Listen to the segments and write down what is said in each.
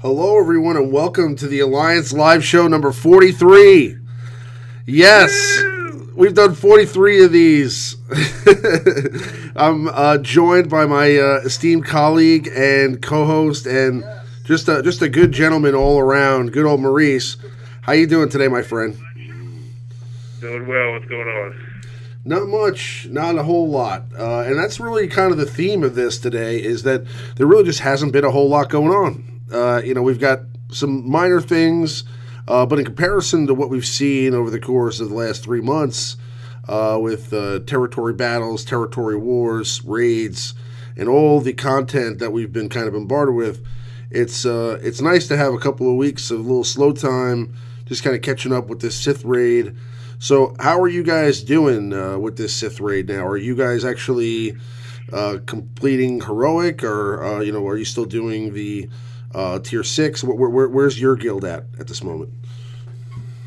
Hello, everyone, and welcome to the Alliance Live Show number 43. Yes, we've done 43 of these. I'm joined by my esteemed colleague and co-host, and just a good gentleman all around. Good old Maurice. How you doing today, my friend? Doing well. What's going on? Not much, not a whole lot. And that's really kind of the theme of this today, is that there really just hasn't been a whole lot going on. We've got some minor things, but in comparison to what we've seen over the course of the last 3 months with territory battles, territory wars, raids, and all the content that we've been kind of bombarded with, it's nice to have a couple of weeks of a little slow time, just kind of catching up with this Sith raid. So how are you guys doing with this Sith raid now? Are you guys actually completing heroic, or are you still doing the tier 6? Where's your guild at this moment?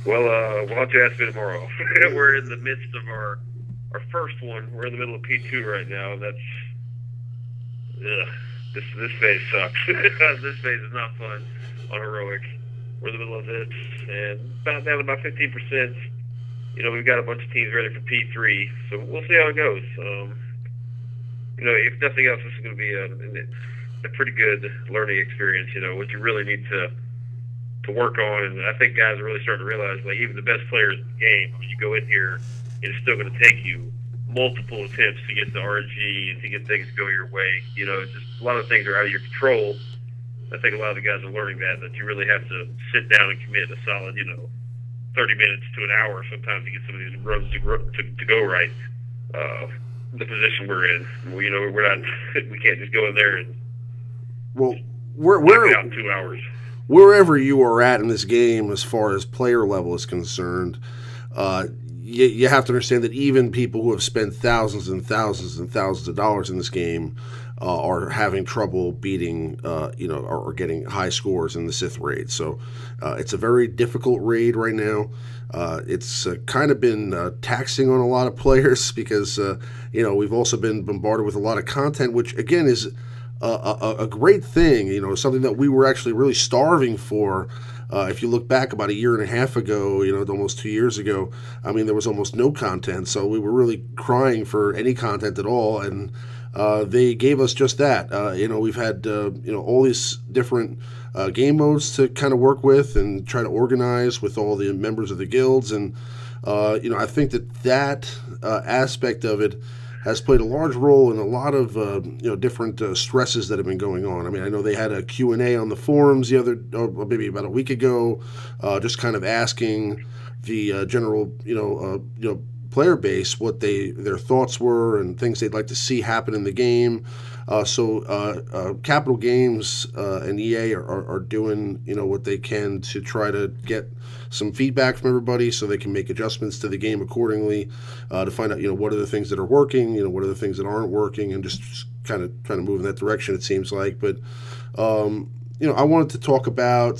Well, why don't you ask me tomorrow? We're in the midst of our first one. We're in the middle of P2 right now. This phase sucks. This phase is not fun on heroic. We're in the middle of this, and down about 15%. We've got a bunch of teams ready for P3, so we'll see how it goes. If nothing else, this is going to be a pretty good learning experience. What you really need to work on, and I think guys are really starting to realize, like, even the best players in the game, when you go in here, it's still going to take you multiple attempts to get the RNG and to get things to go your way. It's just a lot of things are out of your control. I think a lot of the guys are learning that you really have to sit down and commit a solid, 30 minutes to an hour sometimes to get some of these runs to go right. The position we're in, we're not, we can't just go in there and we're out in 2 hours. Wherever you are at in this game, as far as player level is concerned, you have to understand that even people who have spent thousands and thousands and thousands of dollars in this game are having trouble beating, or getting high scores in the Sith raid. So it's a very difficult raid right now. It's kind of been taxing on a lot of players because, we've also been bombarded with a lot of content, which, again, is a great thing, something that we were actually really starving for. If you look back about a year and a half ago, almost 2 years ago, there was almost no content. So we were really crying for any content at all. And they gave us just that. We've had, all these different game modes to kind of work with and try to organize with all the members of the guilds. And, I think that aspect of it has played a large role in a lot of different stresses that have been going on. I know they had a Q&A on the forums maybe about a week ago, just kind of asking the general player base what their thoughts were and things they'd like to see happen in the game. So Capital Games and EA are doing what they can to try to get some feedback from everybody so they can make adjustments to the game accordingly, to find out what are the things that are working, what are the things that aren't working, and just kind of trying to move in that direction, it seems like. But I wanted to talk about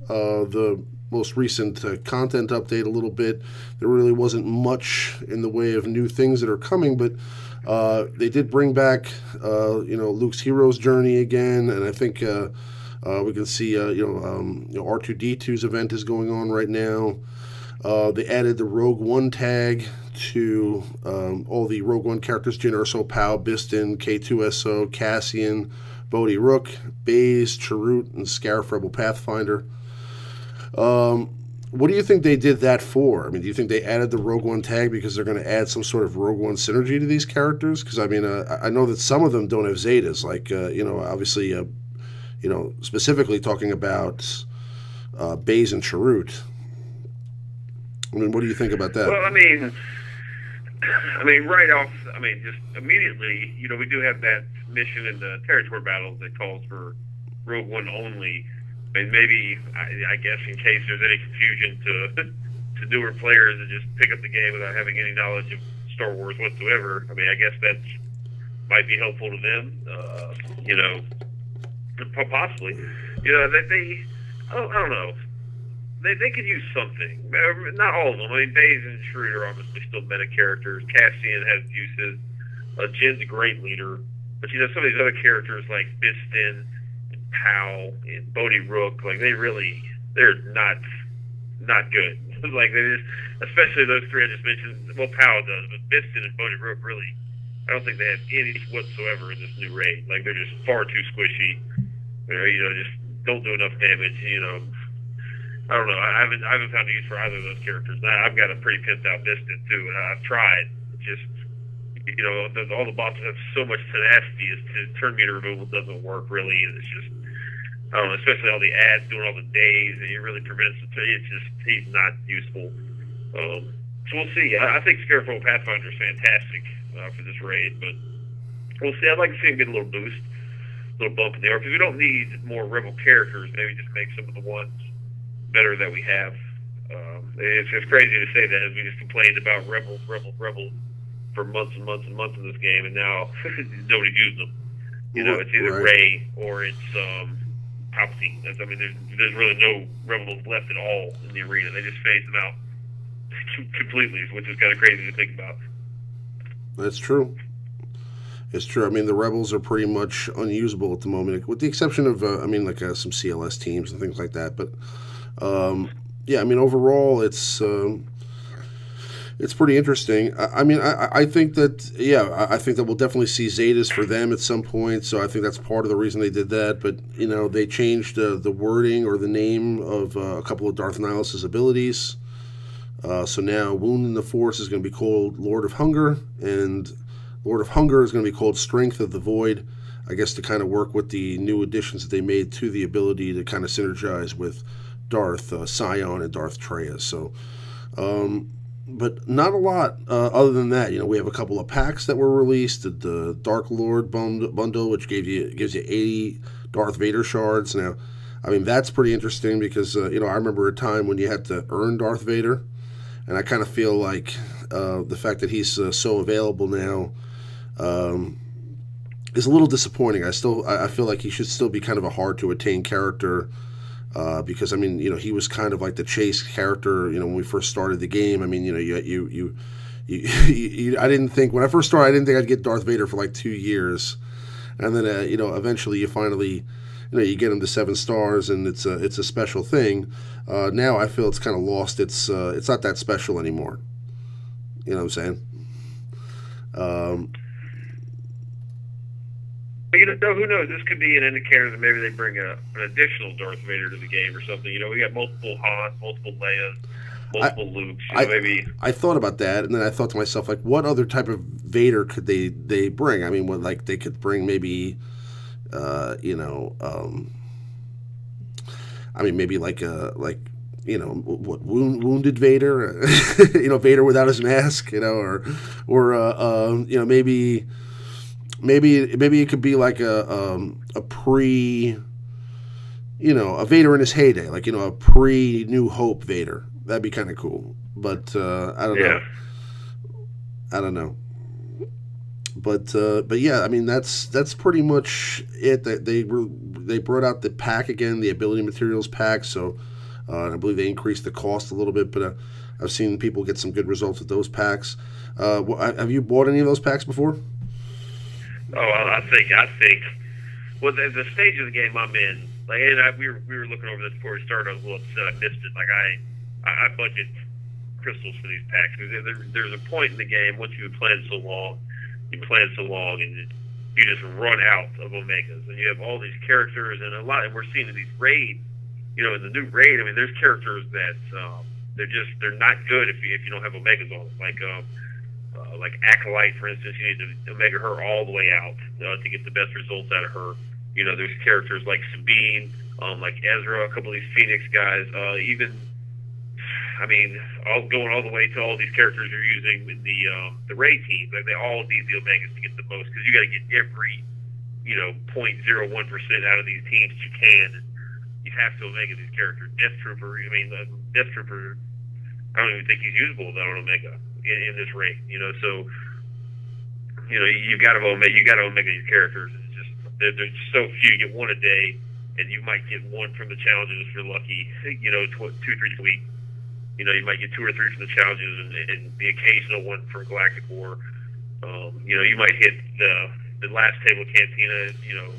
the most recent content update a little bit. There really wasn't much in the way of new things that are coming, but they did bring back Luke's hero's journey again, and I think we can see R2-D2's event is going on right now. They added the Rogue One tag to all the Rogue One characters: Jyn Erso, Pow, Biston, K2SO, Cassian, Bodhi Rook, Baze, Chirrut, and Scarif Rebel Pathfinder. What do you think they did that for? Do you think they added the Rogue One tag because they're going to add some sort of Rogue One synergy to these characters? Because, I know that some of them don't have Zetas, like, obviously, specifically talking about Baze and Chirrut. What do you think about that? Well, right off, just immediately, we do have that mission in the territory battles that calls for Rogue One only. Maybe, I guess, in case there's any confusion to newer players that just pick up the game without having any knowledge of Star Wars whatsoever. I guess that might be helpful to them. Possibly. I don't know. They could use something. Not all of them. Baze and Chirrut are obviously still meta characters. Cassian has uses. Jin's a great leader. But, some of these other characters like Biston, Powell and Bodie Rook, like they're not good. Like they just, especially those three I just mentioned. Well, Powell does, but Biston and Bodie Rook really, I don't think they have any whatsoever in this new raid. Like they're just far too squishy. Just don't do enough damage. I don't know. I haven't found a use for either of those characters. I've got a pretty pimped out Biston too, and I've tried. Just all the bosses have so much tenacity as to turn meter removal doesn't work really, and it's just I don't know, especially all the ads doing all the days, and it really prevents it. It's just he's not useful. So we'll see. I think Scarecrow Pathfinder is fantastic for this raid, but we'll see. I'd like to see him get a little boost, a little bump in the air, because we don't need more Rebel characters. Maybe just make some of the ones better that we have. It's crazy to say that, as we just complained about Rebel for months and months and months in this game, and now nobody's using them. It's either right. Ray or it's Palpatine. I mean, there's really no Rebels left at all in the arena. They just phased them out completely, which is kind of crazy to think about. That's true. It's true. I mean, the Rebels are pretty much unusable at the moment, with the exception of, some CLS teams and things like that. But, yeah, I mean, overall, it's pretty interesting. I think that, I think that we'll definitely see Zetas for them at some point. So I think that's part of the reason they did that. But, they changed the wording or the name of a couple of Darth Nihilus' abilities. So now Wound in the Force is going to be called Lord of Hunger, and Lord of Hunger is going to be called Strength of the Void, I guess, to kind of work with the new additions that they made to the ability to kind of synergize with Darth Sion and Darth Traya. So, but not a lot other than that. We have a couple of packs that were released. The Dark Lord bundle, which gives you 80 Darth Vader shards. Now, I mean, that's pretty interesting because, I remember a time when you had to earn Darth Vader, and I kind of feel like the fact that he's so available now is a little disappointing. I feel like he should still be kind of a hard to attain character because he was kind of like the chase character. When we first started the game, I mean, I didn't think when I first started, I didn't think I'd get Darth Vader for like 2 years, and then eventually you finally. You get him to 7 stars, and it's a special thing. Now I feel it's kind of lost. It's not that special anymore. You know what I'm saying? Who knows? This could be an indicator that maybe they bring an additional Darth Vader to the game or something. We got multiple Han, multiple Leias, multiple Lukes. Maybe I thought about that, and then I thought to myself, like, what other type of Vader could they bring? I mean, they could bring maybe. Maybe wounded Vader, Vader without his mask, or maybe it could be like a pre, a Vader in his heyday, like a pre New Hope Vader. That'd be kind of cool, but I don't know. But yeah, I mean that's pretty much it. That they brought out the pack again, the ability materials pack. So I believe they increased the cost a little bit, but I've seen people get some good results with those packs. Have you bought any of those packs before? Oh, I think. Well, the stage of the game I'm in, we were looking over this before we started. I was a little upset I missed it. Like I budget crystals for these packs. There's a point in the game once you've played so long. You just run out of Omegas, and you have all these characters and and we're seeing in these raids, in the new raid, I mean, there's characters that they're not good if you don't have Omegas on them. Like Acolyte, for instance, you need to Omega her all the way out to get the best results out of her. There's characters like Sabine, like Ezra, a couple of these Phoenix guys, going all the way to all these characters you're using in the raid team. Like they all need the Omegas to get the most, because you got to get every 0.01% out of these teams you can. You have to Omega these characters. Death Trooper, I don't even think he's usable without an Omega in this raid. So you got to Omega these characters. It's just there's so few. You get one a day, and you might get one from the challenges if you're lucky. 2-3 a week. You might get 2 or 3 from the challenges and the occasional one for Galactic War. You might hit the last table cantina,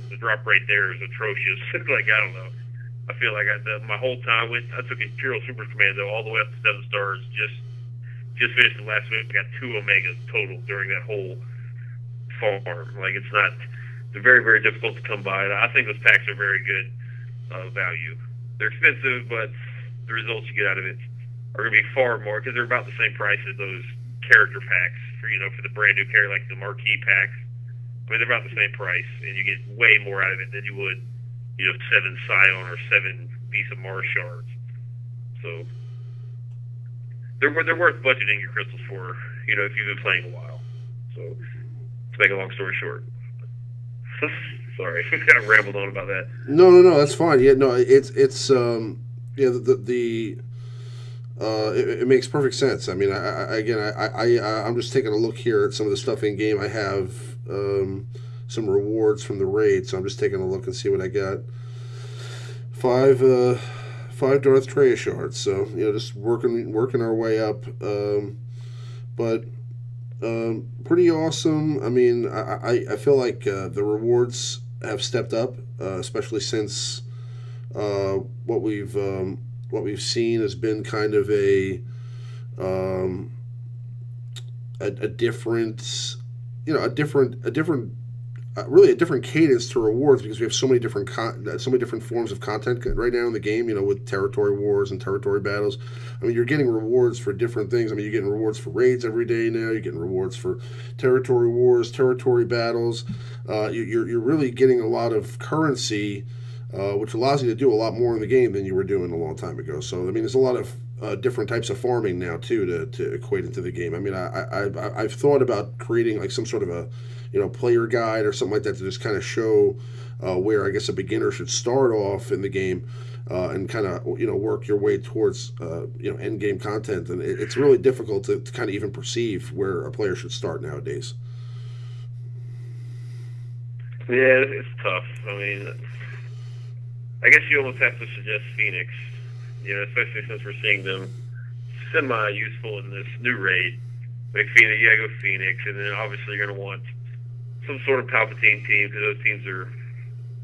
the drop rate there is atrocious. Like, I don't know. I feel like my whole time I took Imperial Super Commando all the way up to 7 stars. Just finished the last week. I got 2 Omegas total during that whole farm. Like, they're very, very difficult to come by. And I think those packs are very good value. They're expensive, but the results you get out of it are going to be far more, because they're about the same price as those character packs for the brand new character, like the marquee packs. I mean, they're about the same price, and you get way more out of it than you would, 7 Scion or 7 Visa Mars shards. So they're worth budgeting your crystals for, if you've been playing a while. So to make a long story short. Sorry, I kind of rambled on about that. No, that's fine. Yeah, no, it's it makes perfect sense. I mean, I'm just taking a look here at some of the stuff in game. I have some rewards from the raid, so I'm just taking a look and see what I got. 5 Darth Treya shards. So just working our way up, but pretty awesome. I mean, I feel like the rewards have stepped up, especially since what we've seen has been kind of a different, really a different cadence to rewards, because we have so many different forms of content right now in the game. With territory wars and territory battles. I mean, you're getting rewards for different things. I mean, you're getting rewards for raids every day now. You're getting rewards for territory wars, territory battles. You're really getting a lot of currency, which allows you to do a lot more in the game than you were doing a long time ago. So, I mean, there's a lot of different types of farming now too to equate into the game. I mean, I've thought about creating like some sort of a player guide or something like that to just kind of show where I guess a beginner should start off in the game, and kind of work your way towards end game content. And it's really difficult to kind of even perceive where a player should start nowadays. Yeah, it's tough. I mean, I guess you almost have to suggest Phoenix, especially since we're seeing them semi-useful in this new raid. Like Phoenix, go Phoenix, and then obviously you're going to want some sort of Palpatine team, because those teams are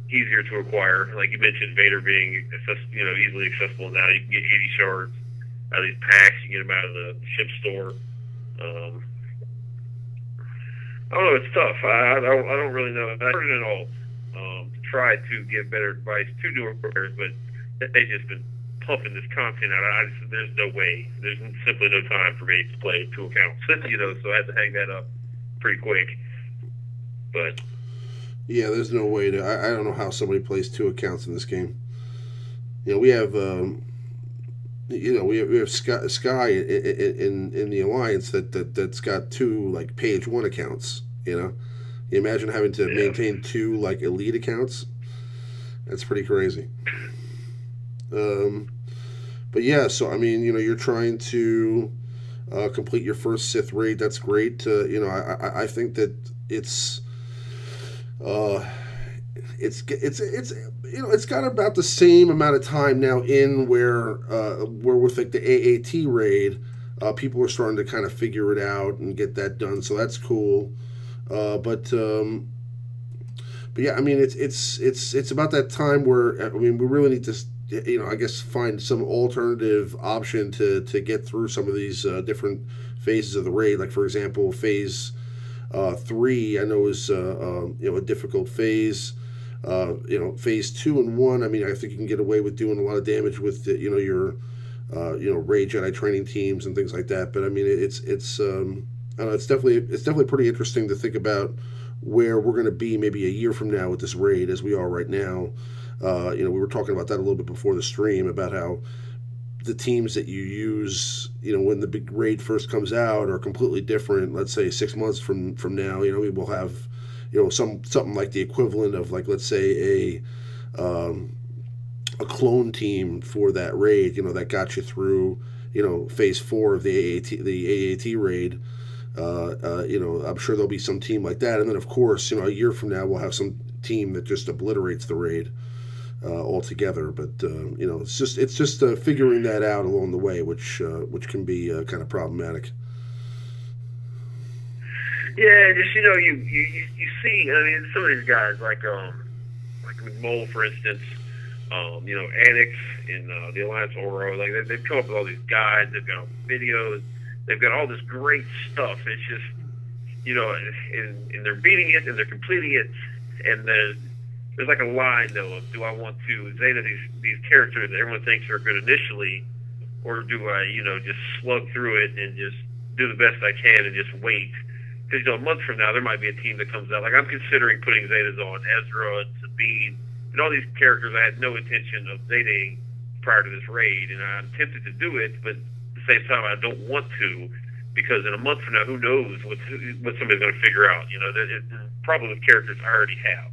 easier to acquire. Like you mentioned, Vader being easily accessible now. You can get 80 shards out of these packs. You can get them out of the ship store. I don't know. It's tough. I don't really know. I heard it all. Try to give better advice to newer players, but they just been pumping this content out. There's no way. There's simply no time for me to play 2 accounts. So I had to hang that up pretty quick. But yeah, there's no way to. I don't know how somebody plays 2 accounts in this game. We have we have Sky in the Alliance that's got 2 like page 1 accounts. You imagine having to maintain 2 like elite accounts. That's pretty crazy. But yeah, so I mean, you're trying to complete your first Sith raid. That's great. I think that it's got about the same amount of time now in where with like the AAT raid, people are starting to kind of figure it out and get that done. So that's cool. But yeah, I mean, it's about that time where, I mean, we really need to, I guess, find some alternative option to get through some of these different phases of the raid. Like, for example, phase 3, I know, is a difficult phase. Phase 2 and 1, I mean, I think you can get away with doing a lot of damage with your raid Jedi training teams and things like that. But I mean, it's I don't know, it's definitely pretty interesting to think about where we're going to be maybe a year from now with this raid as we are right now. We were talking about that a little bit before the stream about how the teams that you use, when the big raid first comes out, are completely different. Let's say 6 months from now, we will have, something like the equivalent of, like, let's say a clone team for that raid, that got you through, phase 4 of the AAT raid. I'm sure there'll be some team like that, and then of course, a year from now we'll have some team that just obliterates the raid altogether. But it's just figuring that out along the way, which can be kind of problematic. Yeah, just you see. I mean, some of these guys like McMole, for instance. Annex in the Alliance Oro, like they've come up with all these guides. They've got videos. They've got all this great stuff. It's just and they're beating it and they're completing it, and there's like a line though of, do I want to Zeta these characters that everyone thinks are good initially, or do I just slug through it and just do the best I can and just wait? Because a month from now there might be a team that comes out. Like I'm considering putting Zetas on Ezra and Sabine and all these characters I had no intention of Zetaing prior to this raid, and I'm tempted to do it, but at the same time I don't want to, because in a month from now, who knows what somebody's going to figure out? Probably with characters I already have.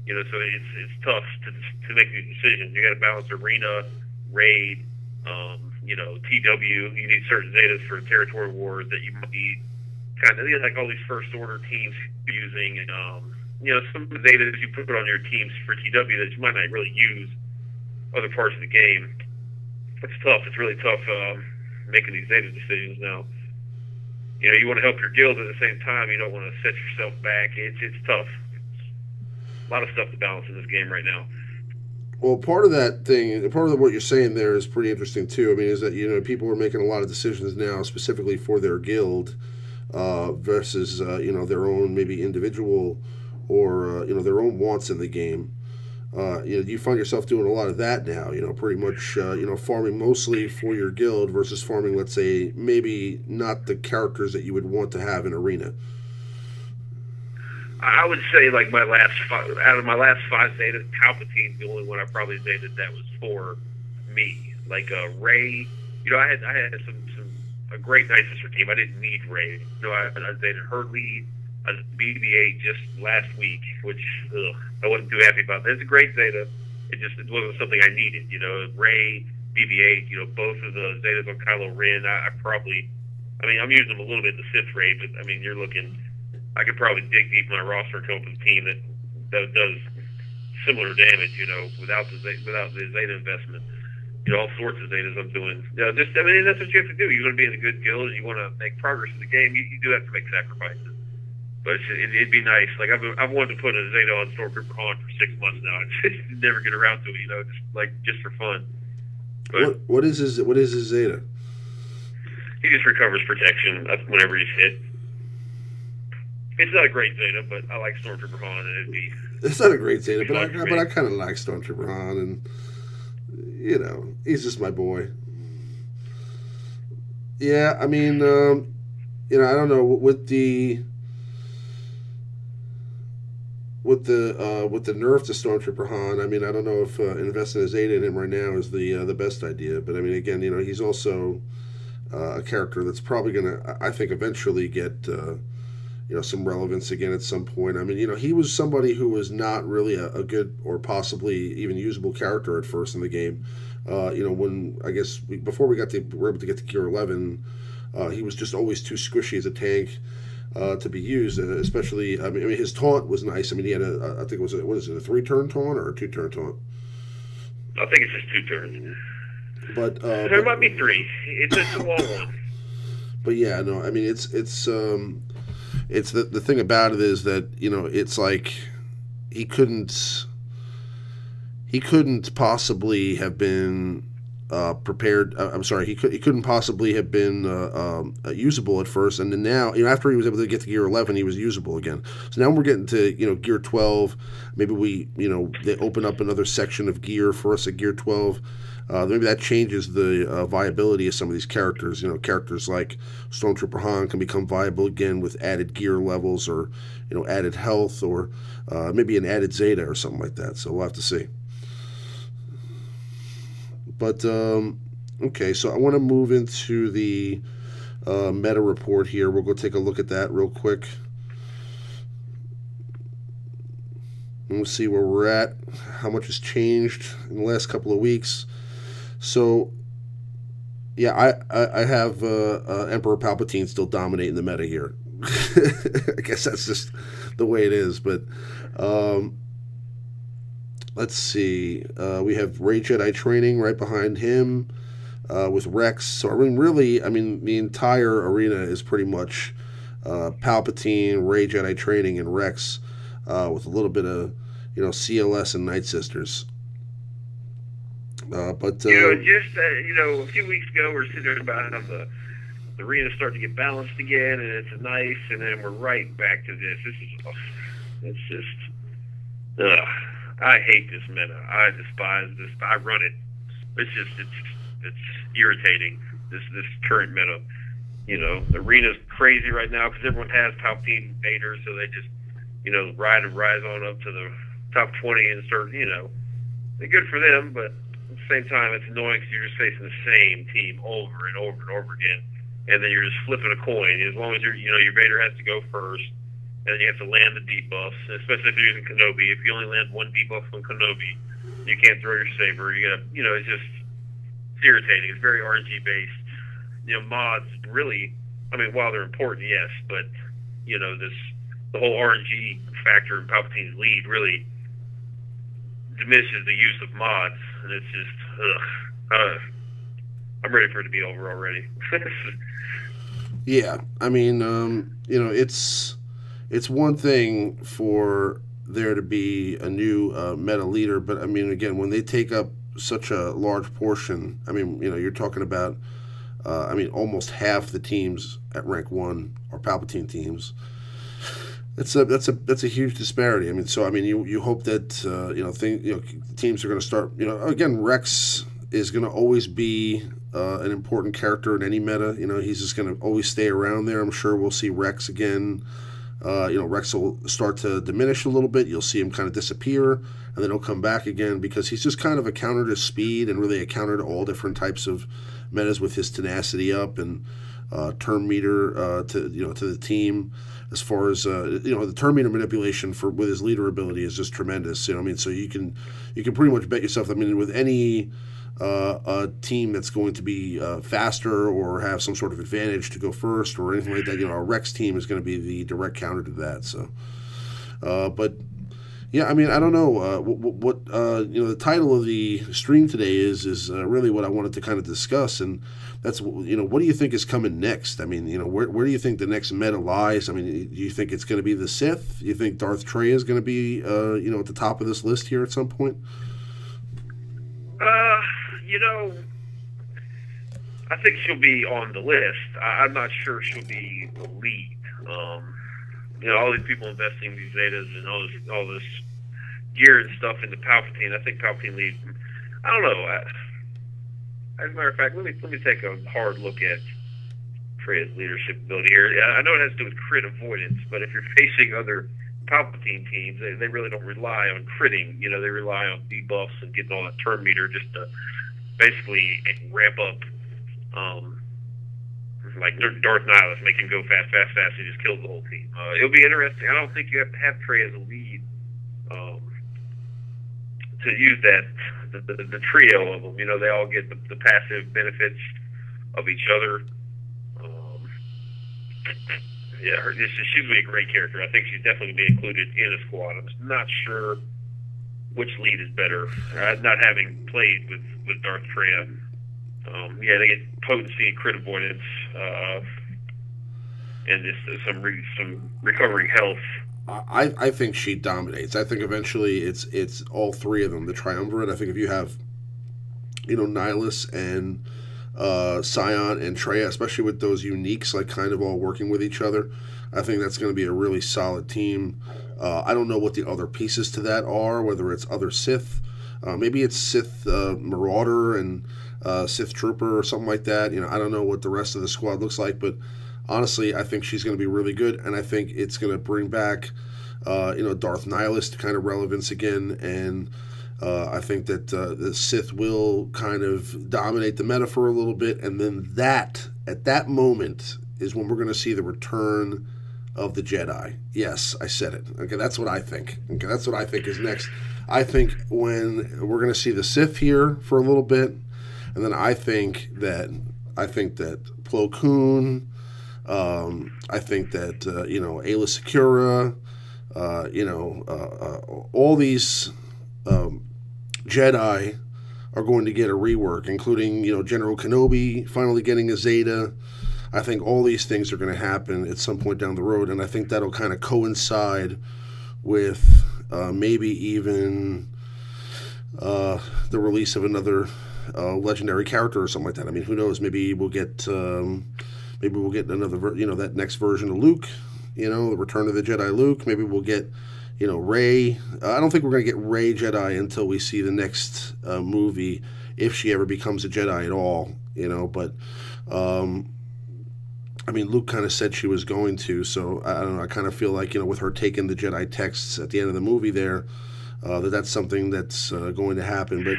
So it's tough to make these decisions. You got to balance arena, raid, TW. You need certain Zetas for territory wars that you might need. Kind of like all these first order teams using, and some of the Zetas you put on your teams for TW that you might not really use other parts of the game. It's tough. It's really tough making these Zeta decisions now. You want to help your guild at the same time. You don't want to set yourself back. It's tough. A lot of stuff to balance in this game right now. Well, part of what you're saying there is pretty interesting too. I mean, is that people are making a lot of decisions now specifically for their guild versus their own maybe individual or their own wants in the game. You find yourself doing a lot of that now. Pretty much farming mostly for your guild versus farming, let's say, maybe not the characters that you would want to have in arena. I would say like out of my last 5 Zetas, Palpatine's the only one I probably Zeted that was for me. Like Rey, I had a great Night Sister team. I didn't need Rey. I Zeted her lead. I was BB-8 just last week, which I wasn't too happy about. It's a great Zeta. It wasn't something I needed. Rey, BB-8, both of the Zetas on Kylo Ren. I'm using them a little bit in the Sith raid, but I mean, you're looking. I could probably dig deep in my roster and come up with a team that does similar damage, without the Zeta investment. All sorts of Zetas I'm doing. That's what you have to do. You want to be in a good guild and you want to make progress in the game. You do have to make sacrifices. But it'd be nice. Like I've wanted to put a Zeta on Stormtrooper Han for 6 months now. I just never get around to it. Just for fun. But what is his Zeta? He just recovers protection whenever he's hit. It's not a great Zeta, but I like Stormtrooper Han, and It's not a great Zeta, but I kind of like Stormtrooper Han, and he's just my boy. Yeah, I mean, I don't know with the nerf to Stormtrooper Han. I mean, I don't know if investing a Zeta in him right now is the best idea, but I mean, again, he's also a character that's probably gonna, I think, eventually get some relevance again at some point. I mean, he was somebody who was not really a good or possibly even usable character at first in the game. When I guess before we were able to get to Gear 11, he was just always too squishy as a tank to be used, especially. I mean, his taunt was nice. I mean, he had I think it was a 3-turn taunt or a 2-turn taunt. I think it's just 2 turns. But there might be 3. It's a long one. But yeah, no. I mean, it's the thing about it is that it's like he couldn't possibly have been prepared. I'm sorry, he couldn't possibly have been usable at first, and then now after he was able to get to Gear 11, he was usable again. So now we're getting to Gear 12. Maybe they open up another section of gear for us at Gear 12. Maybe that changes the viability of some of these characters. Characters like Stormtrooper Han can become viable again with added gear levels or added health or maybe an added Zeta or something like that. So we'll have to see. But okay, so I want to move into the meta report here. We'll go take a look at that real quick. And we'll see where we're at, how much has changed in the last couple of weeks. So, yeah, I have Emperor Palpatine still dominating the meta here. I guess that's just the way it is. But let's see. We have Rey Jedi training right behind him with Rex. So, I mean, really, the entire arena is pretty much Palpatine, Rey Jedi Training, and Rex with a little bit of CLS and Night Sisters. But just a few weeks ago we were sitting about how the arena's starting to get balanced again, and it's nice, and then we're right back to this. It's just, I hate this meta. I despise this. I run it. It's irritating. This current meta. The arena's crazy right now because everyone has Palpatine and Vader, so they just rise on up to the top 20 and start. They're good for them, but at the same time, it's annoying because you're just facing the same team over and over and over again, and then you're just flipping a coin. As long as your Vader has to go first, and then you have to land the debuffs, especially if you're using Kenobi. If you only land one debuff from Kenobi, you can't throw your saber. It's just irritating. It's very RNG based. Mods really, while they're important, yes, but the whole RNG factor in Palpatine's lead really diminishes the use of mods, and it's just, I'm ready for it to be over already. Yeah, it's one thing for there to be a new meta leader, but again, when they take up such a large portion, you're talking about, almost half the teams at rank 1 are Palpatine teams. That's a huge disparity. You hope that teams are going to start. Again, Rex is going to always be an important character in any meta. He's just going to always stay around there. I'm sure we'll see Rex again. Rex will start to diminish a little bit. You'll see him kind of disappear, and then he'll come back again because he's just kind of a counter to speed and really a counter to all different types of metas with his tenacity up and turn meter to the team. As far as the turn meter manipulation with his leader ability is just tremendous. So you can pretty much bet yourself. With any a team that's going to be faster or have some sort of advantage to go first or anything like that, a Rex team is going to be the direct counter to that. So, but yeah, I don't know what the title of the stream today is really what I wanted to kind of discuss, and that's what do you think is coming next? Where do you think the next meta lies? Do you think it's going to be the Sith? Do you think Darth Trey is going to be at the top of this list here at some point? I think she'll be on the list. I'm not sure she'll be the lead. All these people investing these Zetas and all this gear and stuff into Palpatine. I think Palpatine leads. I don't know. As a matter of fact, let me take a hard look at Freya's leadership ability here. I know it has to do with crit avoidance, but if you're facing other Palpatine teams, they really don't rely on critting. They rely on debuffs and getting all that turn meter just to basically ramp up. Like Darth Nihilus, make him go fast, and just kills the whole team. It'll be interesting. I don't think you have to have Trey as a lead to use that the trio of them. They all get the passive benefits of each other. She's gonna be a great character. I think she's definitely gonna be included in a squad. I'm just not sure which lead is better. Not having played with Darth Freya. They get potency and crit avoidance, and just some recovering health. I think she dominates. I think eventually it's all three of them, the triumvirate. I think if you have, Nihilus and Scion and Traya, especially with those uniques, like kind of all working with each other, I think that's going to be a really solid team. I don't know what the other pieces to that are, whether it's other Sith. Maybe it's Sith Marauder and Sith Trooper or something like that. I don't know what the rest of the squad looks like, but honestly, I think she's going to be really good, and I think it's going to bring back, Darth Nihilus to kind of relevance again, and I think that the Sith will kind of dominate the meta for a little bit, and then at that moment is when we're going to see the return of the Jedi. Yes, I said it. Okay, that's what I think. Okay, that's what I think is next. I think when we're going to see the Sith here for a little bit, and then I think that Plo Koon, I think that Aayla Secura, all these Jedi are going to get a rework, including General Kenobi finally getting a Zeta. I think all these things are going to happen at some point down the road, and I think that'll kind of coincide with maybe even the release of another legendary character or something like that. I mean, who knows? Maybe we'll get another that next version of Luke. The Return of the Jedi Luke. Maybe we'll get Rey. I don't think we're going to get Rey Jedi until we see the next movie, if she ever becomes a Jedi at all. But I mean, Luke kind of said she was going to, so I don't know. I kind of feel like with her taking the Jedi texts at the end of the movie there, that's something that's going to happen. But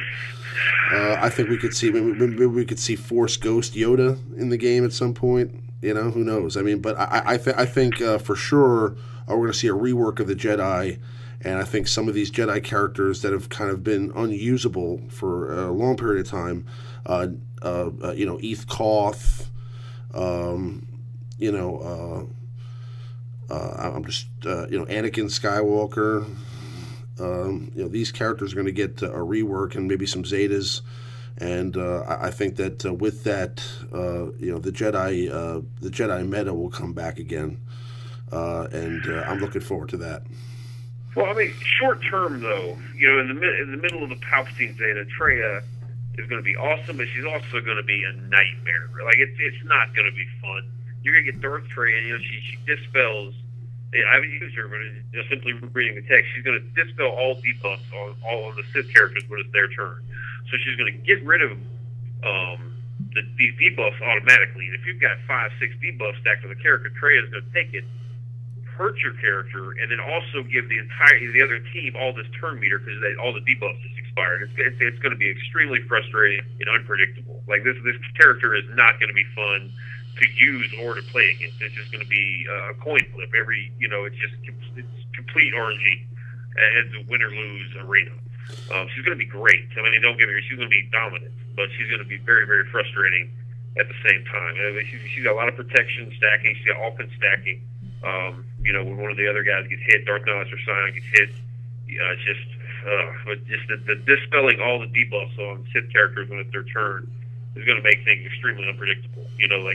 I think we could see maybe we could see Force Ghost Yoda in the game at some point. Who knows? I mean, but I think for sure we're going to see a rework of the Jedi, and I think some of these Jedi characters that have kind of been unusable for a long period of time, Eth Koth, I'm just Anakin Skywalker. These characters are going to get a rework and maybe some Zetas. And I think that with that, the Jedi meta will come back again, and I'm looking forward to that. Well, I mean, short term though, in the middle of the Palpatine Zeta, Traya is going to be awesome, but she's also going to be a nightmare. Like it's not going to be fun. You're going to get Darth Traya, she dispels. I haven't used her, but simply reading the text, she's going to dispel all debuffs on all of the Sith characters when it's their turn. So she's going to get rid of these debuffs automatically. And if you've got 5-6 debuffs stacked on the character, Trey is going to take it, hurt your character, and then also give the other team all this turn meter because all the debuffs just expired. It's going to be extremely frustrating and unpredictable. Like this character is not going to be fun to use or to play against. It's just going to be a coin flip. It's complete RNG. It's a win or lose arena. She's going to be great. I mean, don't get me wrong, she's going to be dominant, but she's going to be very, very frustrating at the same time. She's got a lot of protection stacking. She's got offense stacking. When one of the other guys gets hit, Darth Nihilus or Scion gets hit, but just the dispelling all the debuffs on Sith characters when it's their turn is going to make things extremely unpredictable.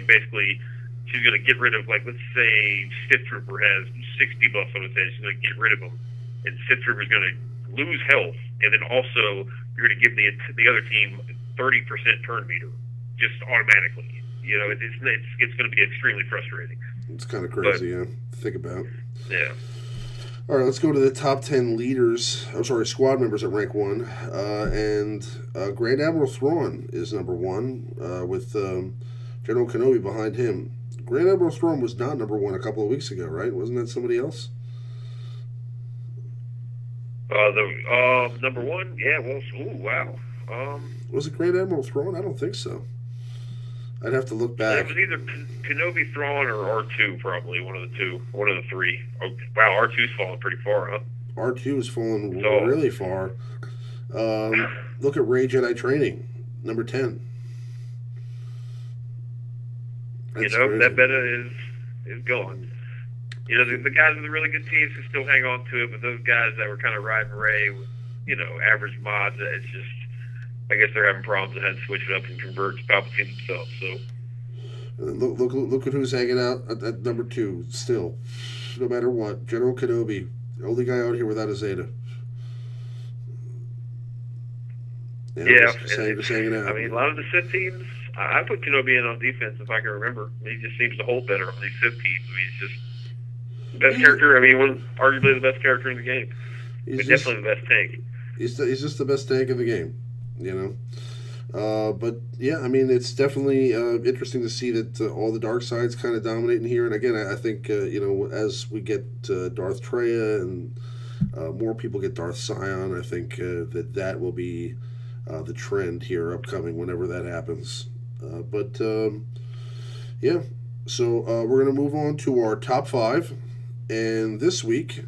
Basically, she's going to get rid of, let's say Sith Trooper has 6 debuffs on his head. She's going to get rid of them, and Sith Trooper is going to lose health, and then also you're going to give the other team 30% turn meter just automatically. It's going to be extremely frustrating. It's kind of crazy, to think about. Yeah. All right, let's go to the top 10 squad members at rank 1. And Grand Admiral Thrawn is number 1, with General Kenobi behind him. Grand Admiral Thrawn was not number 1 a couple of weeks ago, right? Wasn't that somebody else? Number 1, yeah. Well, wow. Was it Grand Admiral Thrawn? I don't think so. I'd have to look back. It was either Kenobi, Thrawn, or R2, probably one of the two, one of the three. Oh, wow, R2's fallen pretty far, huh? R2 has fallen really far. Look at Rey Jedi Training, number 10. That's crazy. That beta is gone. The guys with the really good teams can still hang on to it, but those guys that were kind of riding Rey with, average mods, it's just, I guess they're having problems and had to switch it up and convert to Palpatine themselves. So look at who's hanging out at number 2 still, no matter what. General Kenobi, the only guy out here without a Zeta. Just hanging out. I mean, a lot of the Sith teams, I put Kenobi in on defense if I can remember. He just seems to hold better on these Sith teams. I mean, it's just the best character. I mean, arguably the best character in the game. Definitely the best tank. He's just the best tank in the game. But yeah, I mean, it's definitely interesting to see that all the dark sides kind of dominating here. And again, I think as we get Darth Traya and more people get Darth Scion, I think that will be the trend here upcoming whenever that happens. Yeah, so we're going to move on to our top 5, and this week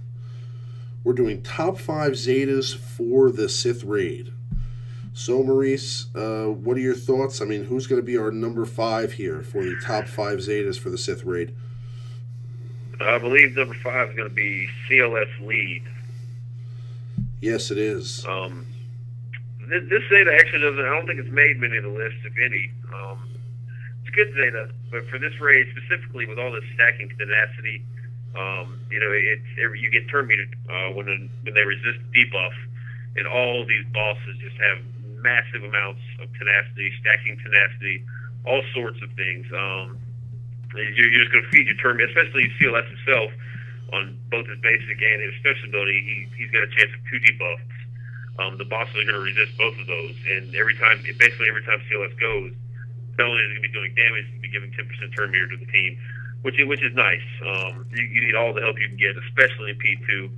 we're doing top 5 Zetas for the Sith Raid. So, Maurice, what are your thoughts? I mean, who's going to be our number 5 here for the top 5 Zetas for the Sith Raid? I believe number 5 is going to be CLS Lead. Yes, it is. This Zeta actually doesn't. I don't think it's made many of the lists, if any. It's good Zeta, but for this raid specifically, with all this stacking tenacity, you get turn metered when they resist debuff, and all these bosses just have massive amounts of tenacity, stacking tenacity, all sorts of things. You're just going to feed your turn, especially CLS himself on both his basic and his special ability. He's got a chance of 2 debuffs. The bosses are going to resist both of those, and basically every time CLS goes, not only is he going to be doing damage, he's going to be giving 10% turn meter to the team, which is nice. You need all the help you can get, especially in P2.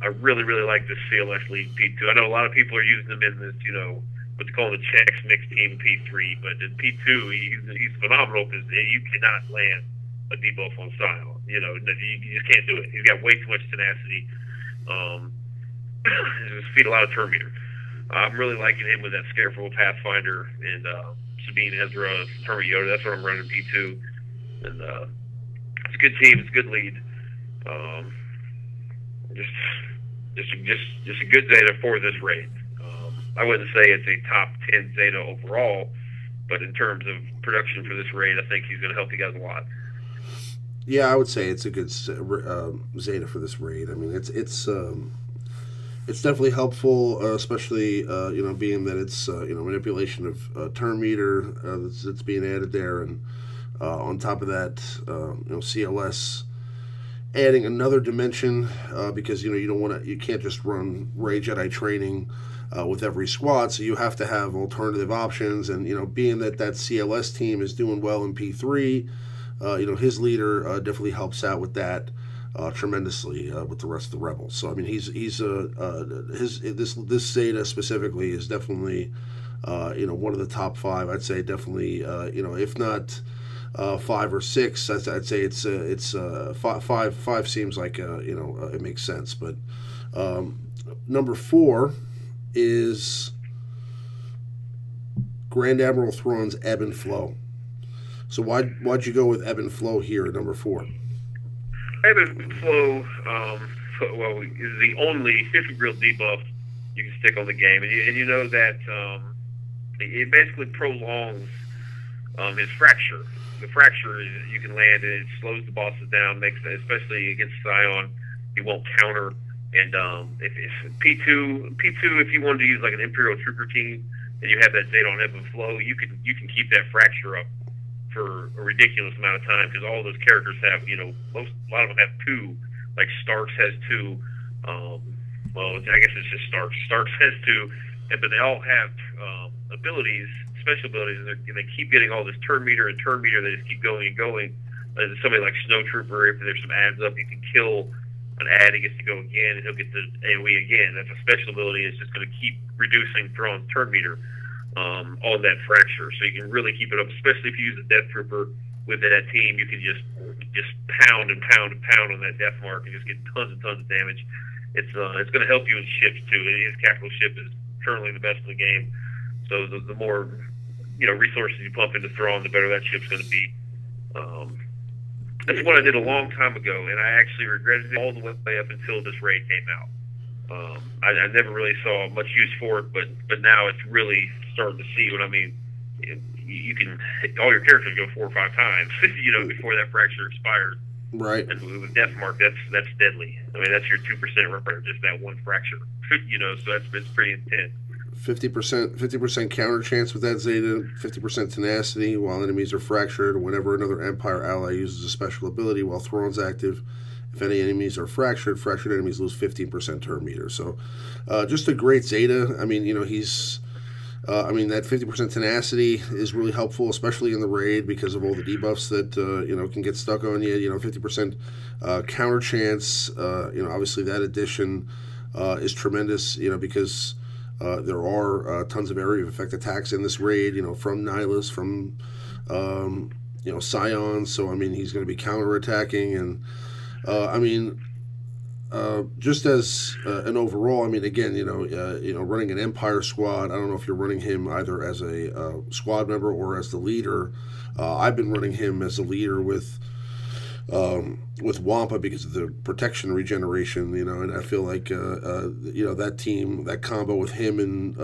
I really, really like this CLS League P2. I know a lot of people are using them in this, what they call the checks mixed team P3, but in P2, he's phenomenal because you cannot land a debuff on Scion. You just can't do it. He's got way too much tenacity. Just feed a lot of turn meter. I'm really liking him with that Scareful Pathfinder and Sabine Ezra, Terma Yoda. That's what I'm running P2. And it's a good team. It's a good lead. Just a good Zeta for this raid. I wouldn't say it's a top 10 Zeta overall, but in terms of production for this raid, I think he's going to help you guys a lot. Yeah, I would say it's a good Zeta for this raid. I mean, it's definitely helpful, especially being that it's manipulation of turn meter that's being added there, and on top of that, CLS adding another dimension because you can't just run Ray Jedi training with every squad, so you have to have alternative options. And being that CLS team is doing well in P3, his leader definitely helps out with that tremendously with the rest of the rebels. So I mean, this Zeta specifically is definitely one of the top 5. I'd say definitely if not 5 or 6. I'd say it's 5 seems like it makes sense. But number 4 is Grand Admiral Thrawn's Ebb and Flow. So why'd you go with Ebb and Flow here at number 4? Ebb and Flow, is the only real debuff you can stick on the game, and you know that it basically prolongs his fracture. The fracture is you can land, and it slows the bosses down, especially against Scion, he won't counter. And if P2, if you wanted to use like an Imperial Trooper team, and you have that Zeta on Ebb and Flow, you can keep that fracture up for a ridiculous amount of time, because all those characters have, a lot of them have 2. Like Starks has 2. I guess it's just Starks. Starks has 2, but they all have abilities, special abilities, and they keep getting all this turn meter. They just keep going and going. Somebody like Snow Trooper, if there's some adds up, you can kill an ad, he gets to go again, and he'll get the AoE again. That's a special ability. It's just going to keep reducing Thrawn's turn meter on that fracture. So you can really keep it up, especially if you use a Death Trooper with that team. You can just pound and pound and pound on that death mark and just get tons and tons of damage. It's going to help you in ships too. His capital ship is currently the best in the game. So the more resources you pump into Thrawn, the better that ship's going to be. That's what I did a long time ago, and I actually regretted it all the way up until this raid came out. I never really saw much use for it, but now it's really starting to see what I mean. You can all your characters go 4 or 5 times, before that fracture expires. Right. And with Death Mark, that's deadly. I mean, that's your 2% repair, just that one fracture. So it's pretty intense. 50% counter chance with that Zeta, 50% tenacity while enemies are fractured. Whenever another Empire ally uses a special ability while Thrawn's active, if any enemies are fractured enemies lose 15% turn meter. So, just a great Zeta. I mean, he's, that 50% tenacity is really helpful, especially in the raid because of all the debuffs that can get stuck on you. 50% counter chance. Obviously that addition is tremendous. Because there are tons of area of effect attacks in this raid, from Nihilus, from, Scion. So, I mean, he's going to be counterattacking. And, just as an overall, I mean, again, running an Empire squad, I don't know if you're running him either as a squad member or as the leader. I've been running him as a leader with Wampa because of the protection regeneration, and I feel like that team, that combo with him and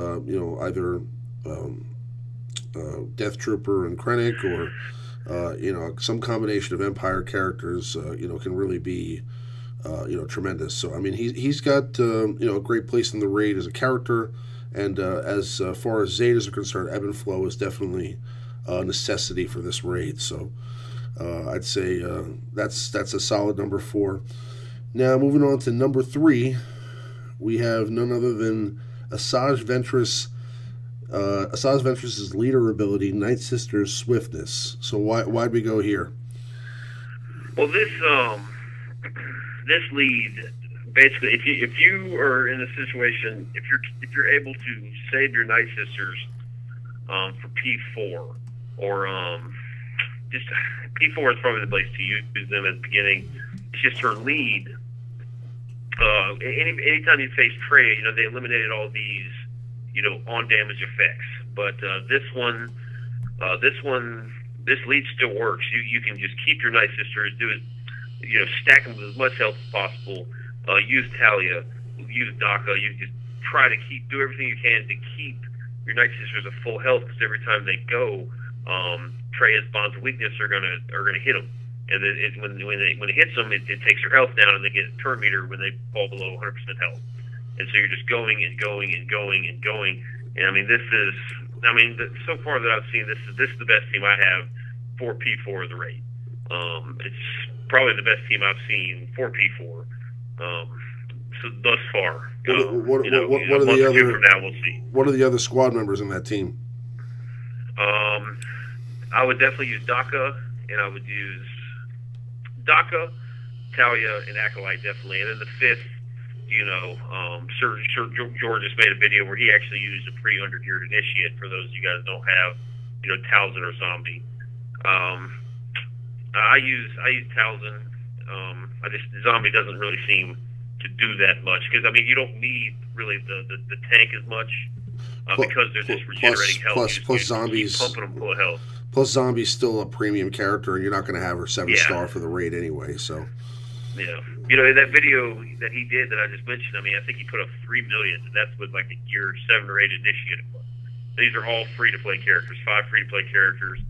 either Death Trooper and Krennic, or some combination of Empire characters, can really be tremendous. So I mean, he's got a great place in the raid as a character, and as far as Zetas are concerned, ebb and flow is definitely a necessity for this raid. So I'd say that's a solid number 4. Now moving on to number 3, we have none other than Asajj Ventress's leader ability, Night Sister's Swiftness. So why'd we go here? Well, this lead, basically, if you are in a situation, if you're able to save your Night Sisters for P4, or just P4 is probably the place to use them at the beginning. It's just her lead. Anytime you face Trey, they eliminated all these, on damage effects. But this lead still works. You can just keep your Night Sisters, do it, stack them with as much health as possible. Use Talia, use Daka. You just try to do everything you can to keep your Night Sisters at full health, because every time they go, Trey's bonds of weakness are gonna hit them. And then when it hits them, it takes their health down, and they get a turn meter when they fall below 100% health. And so you're just going and going and going and going. And I mean, so far that I've seen, this is the best team I have for P4 of the raid. It's probably the best team I've seen for P4. So thus far, what are the other? From now, we'll see. What are the other squad members in that team? I would definitely use Daka, and I would use Daka, Talia, and Acolyte definitely. And then the 5th, Sir George just made a video where he actually used a pretty under-geared initiate. For those of you guys who don't have, Talzin or Zombie. I use Talzin. Zombie doesn't really seem to do that much, because I mean, you don't need really the tank as much, because they're just regenerating health. Plus zombies pumping them full of health. Plus Zombie's still a premium character, and you're not going to have her 7-star for the raid anyway. So yeah, in that video that he did that I just mentioned, I mean, I think he put up 3 million, and that's with like a gear 7 or 8 initiative. These are all free-to-play characters, 5 free-to-play characters.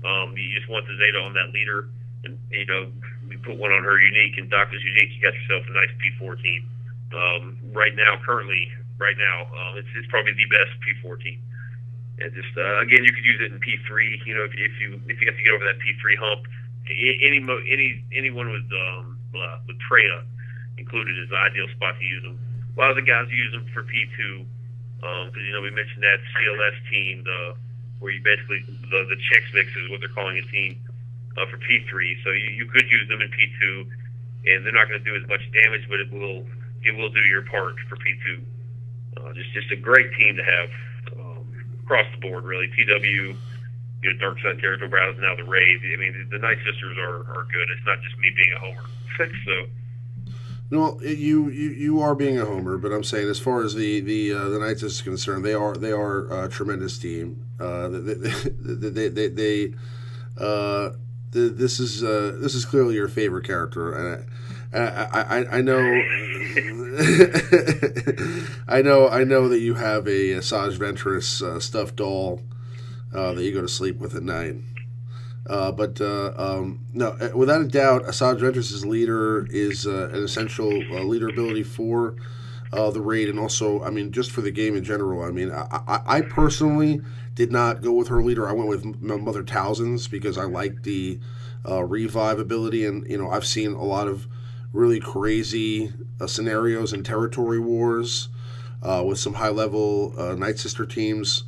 You just want the Zeta on that leader, and you put one on her unique, and Daka's unique. You got yourself a nice P4 team. Right now, it's probably the best P4 team. And just again, you could use it in P3. If you have to get over that P3 hump, anyone with Treya included is the ideal spot to use them. A lot of the guys use them for P2, because we mentioned that CLS team, where you basically the Chex Mix is what they're calling a team for P3. So you could use them in P2, and they're not going to do as much damage, but it will do your part for P2. Just a great team to have across the board, really. TW, Dark Side Territory Browse, now the Raid. I mean, the Night Sisters are good. It's not just me being a homer. So. No, you are being a homer, but I'm saying as far as the Night Sisters is concerned, they are a tremendous team. This is clearly your favorite character, and I know I know that you have a Asajj Ventress stuffed doll that you go to sleep with at night. But no, without a doubt, Asajj Ventress's leader is an essential leader ability for the raid, and also, I mean, just for the game in general. I mean, I personally did not go with her leader. I went with Mother Talzin's because I like the revive ability, and I've seen a lot of really crazy scenarios in territory wars with some high level Night Sister teams.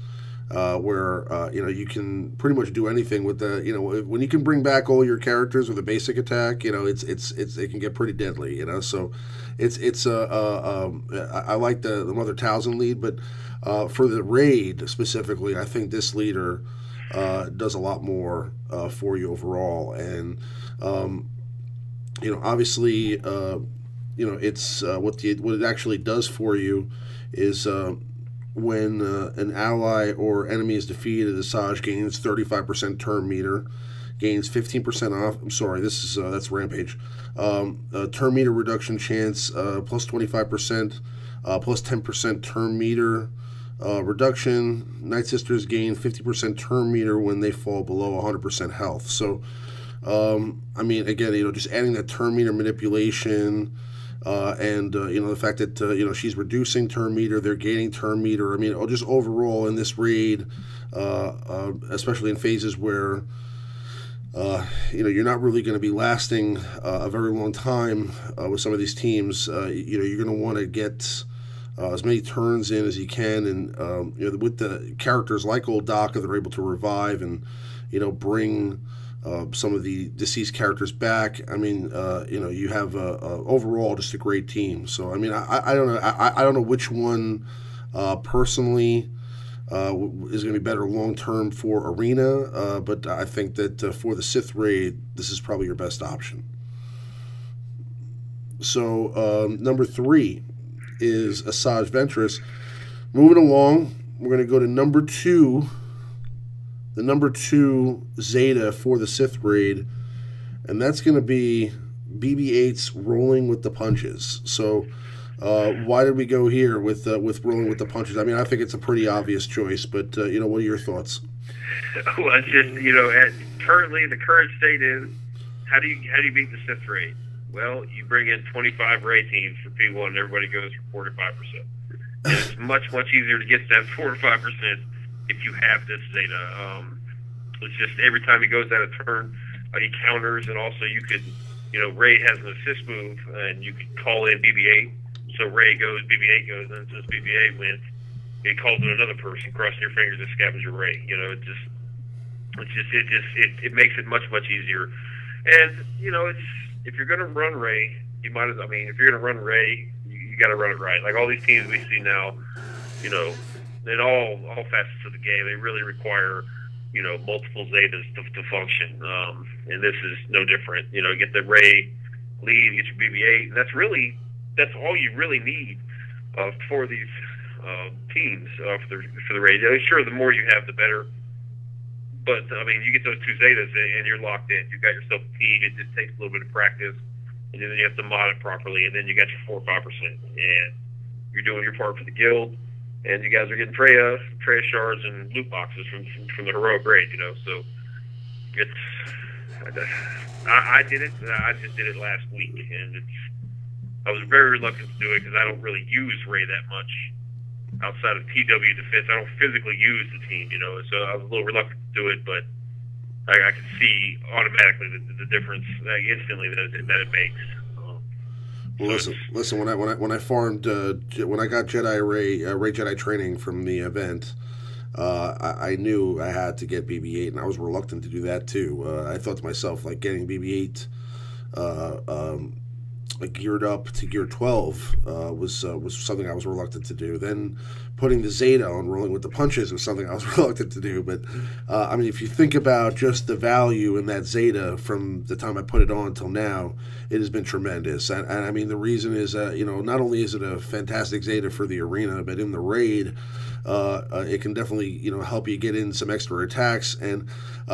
Where you can pretty much do anything with the when you can bring back all your characters with a basic attack, it can get pretty deadly, so I like the Mother Talzin lead, but for the raid specifically, I think this leader does a lot more for you overall, and obviously it's what it actually does for you is. When an ally or enemy is defeated, Asajj gains 35% turn meter, gains 15% off. I'm sorry, that's Rampage. Turn meter reduction chance plus 25%, plus 10% turn meter reduction. Night Sisters gain 50% turn meter when they fall below 100% health. So, I mean, again, just adding that turn meter manipulation, and the fact that she's reducing turn meter, they're gaining turn meter. I mean, just overall in this raid, especially in phases where you're not really going to be lasting a very long time with some of these teams. You're going to want to get as many turns in as you can, and with the characters like Old Doc, they're able to revive and bring some of the deceased characters back. I mean, you have overall just a great team. So I mean, I don't know. I don't know which one personally is going to be better long term for Arena, but I think that for the Sith raid, this is probably your best option. So number 3 is Asajj Ventress. Moving along, we're going to go to number 2. The number 2 Zeta for the Sith raid, and that's going to be BB-8's Rolling with the Punches. So, why did we go here with Rolling with the Punches? I mean, I think it's a pretty obvious choice, but what are your thoughts? Well, it's just currently the current state is how do you beat the Sith raid? Well, you bring in 25 raid teams for P1, and everybody goes for 4 to 5%. And it's much easier to get that 4 to 5%. If you have this Zeta, it's just every time he goes out of turn, he counters, and also you could, Ray has an assist move, and you could call in BB-8. So Ray goes, BB-8 goes, and since BB-8 wins, he calls in another person, crossing your fingers and scavenger Ray. It makes it much easier. And if you're gonna run Ray, if you're gonna run Ray, you got to run it right. Like all these teams we see now, in all facets of the game, they really require, multiple Zetas to function. And this is no different. Get the Ray lead, get your BB-8, and that's all you really need for these teams for the raid. Sure, the more you have, the better. But I mean, you get those 2 Zetas and you're locked in. You've got yourself a team. It just takes a little bit of practice, and then you have to mod it properly, and then you got your 4 or 5%, and you're doing your part for the guild. And you guys are getting Freya shards and loot boxes from the heroic raid, So I did it. I just did it last week, and I was very reluctant to do it because I don't really use Ray that much outside of TW defense. I don't physically use the team, So I was a little reluctant to do it, but I could see automatically the difference instantly that it makes. Well, listen. When I farmed, when I got Ray Jedi training from the event, I knew I had to get BB-8, and I was reluctant to do that too. I thought to myself, like getting BB-8 geared up to gear 12 was something I was reluctant to do. Then putting the Zeta on Rolling with the Punches was something I was reluctant to do. But I mean, if you think about just the value in that Zeta from the time I put it on until now, it has been tremendous. And I mean, the reason is not only is it a fantastic Zeta for the arena, but in the raid, it can definitely help you get in some extra attacks. And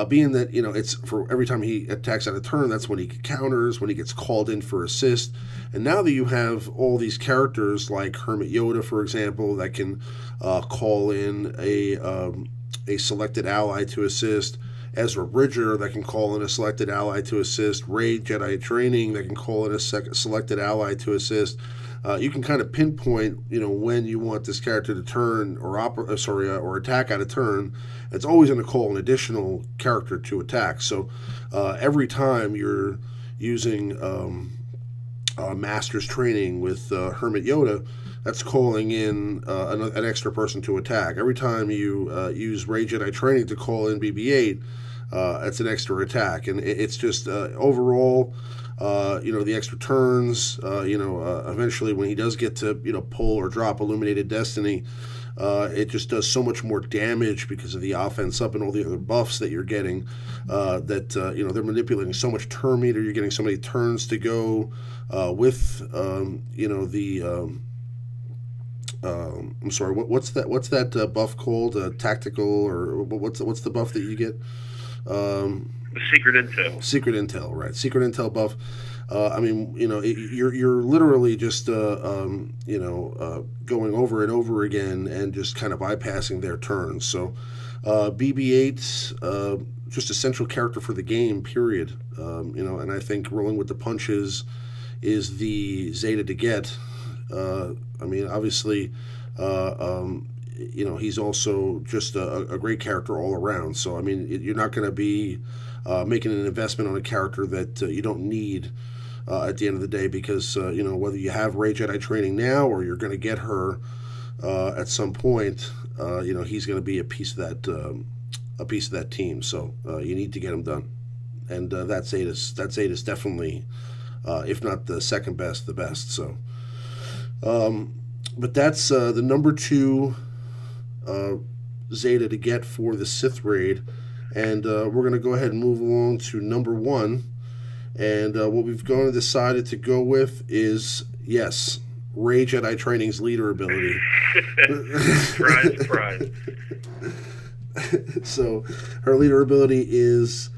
being that it's for every time he attacks on a turn, that's when he counters, when he gets called in for assist. And now that you have all these characters like Hermit Yoda, for example, that can call in a selected ally to assist, Ezra Bridger that can call in a selected ally to assist, Ray Jedi Training that can call in a selected ally to assist. You can kind of pinpoint, when you want this character to turn or attack out of turn. It's always going to call an additional character to attack. So every time you're using Master's Training with Hermit Yoda, that's calling in an extra person to attack. Every time you use Ray Jedi Training to call in BB-8, it's an extra attack, and it's just overall. The extra turns, eventually when he does get to, pull or drop Illuminated Destiny, it just does so much more damage because of the offense up and all the other buffs that you're getting, that they're manipulating so much turn meter. You're getting so many turns to go with, I'm sorry, what's that buff called? Tactical, or what's the buff that you get? The Secret Intel. Secret Intel, right. Secret Intel buff. I mean, you're literally just going over and over again and just kind of bypassing their turns. So BB-8, just a central character for the game. Period. And I think rolling with the punches is the Zeta to get. I mean, obviously, he's also just a great character all around. So I mean, you're not going to be making an investment on a character that you don't need at the end of the day, because whether you have Rey Jedi training now or you're going to get her at some point, he's going to be a piece of that team. So you need to get him done, and that Zeta's definitely, if not the second best, the best. So, but that's the number 2 Zeta to get for the Sith raid, and we're going to go ahead and move along to number 1. And what we've decided to go with is, yes, Rey Jedi Training's leader ability. Surprise. So her leader ability is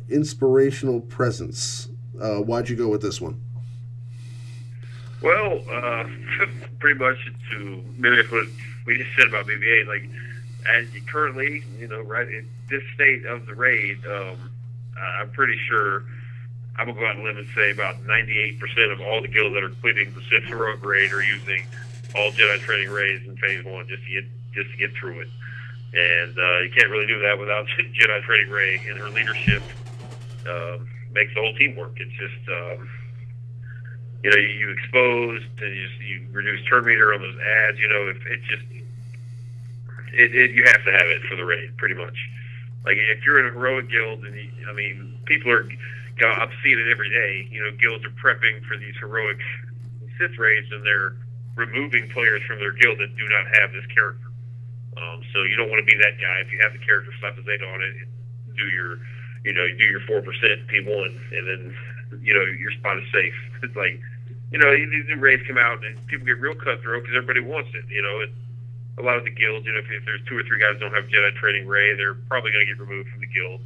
inspirational presence. Why'd you go with this one? Well, pretty much to mimic what we just said about BB-8, like, as you currently, right in this state of the raid, I'm pretty sure I'm going to go out on a limb and say about 98% of all the guilds that are completing the Sith Heroic raid are using all Jedi training raids in Phase 1 just to get through it. And you can't really do that without Jedi training Rey, and her leadership makes the whole team work. It's just, you expose and you reduce turn meter on those ads. If it's just, you have to have it for the raid, pretty much. Like, if you're in a heroic guild, and people are, I'm seeing it every day. Guilds are prepping for these heroic Sith raids, and they're removing players from their guild that do not have this character. So you don't want to be that guy. If you have the character, slap the Zeta on it, do your 4% P1, and then your spot is safe. It's like, these new raids come out and people get real cutthroat because everybody wants it. A lot of the guilds, if there's 2 or 3 guys that don't have Jedi training Rey, they're probably going to get removed from the guild,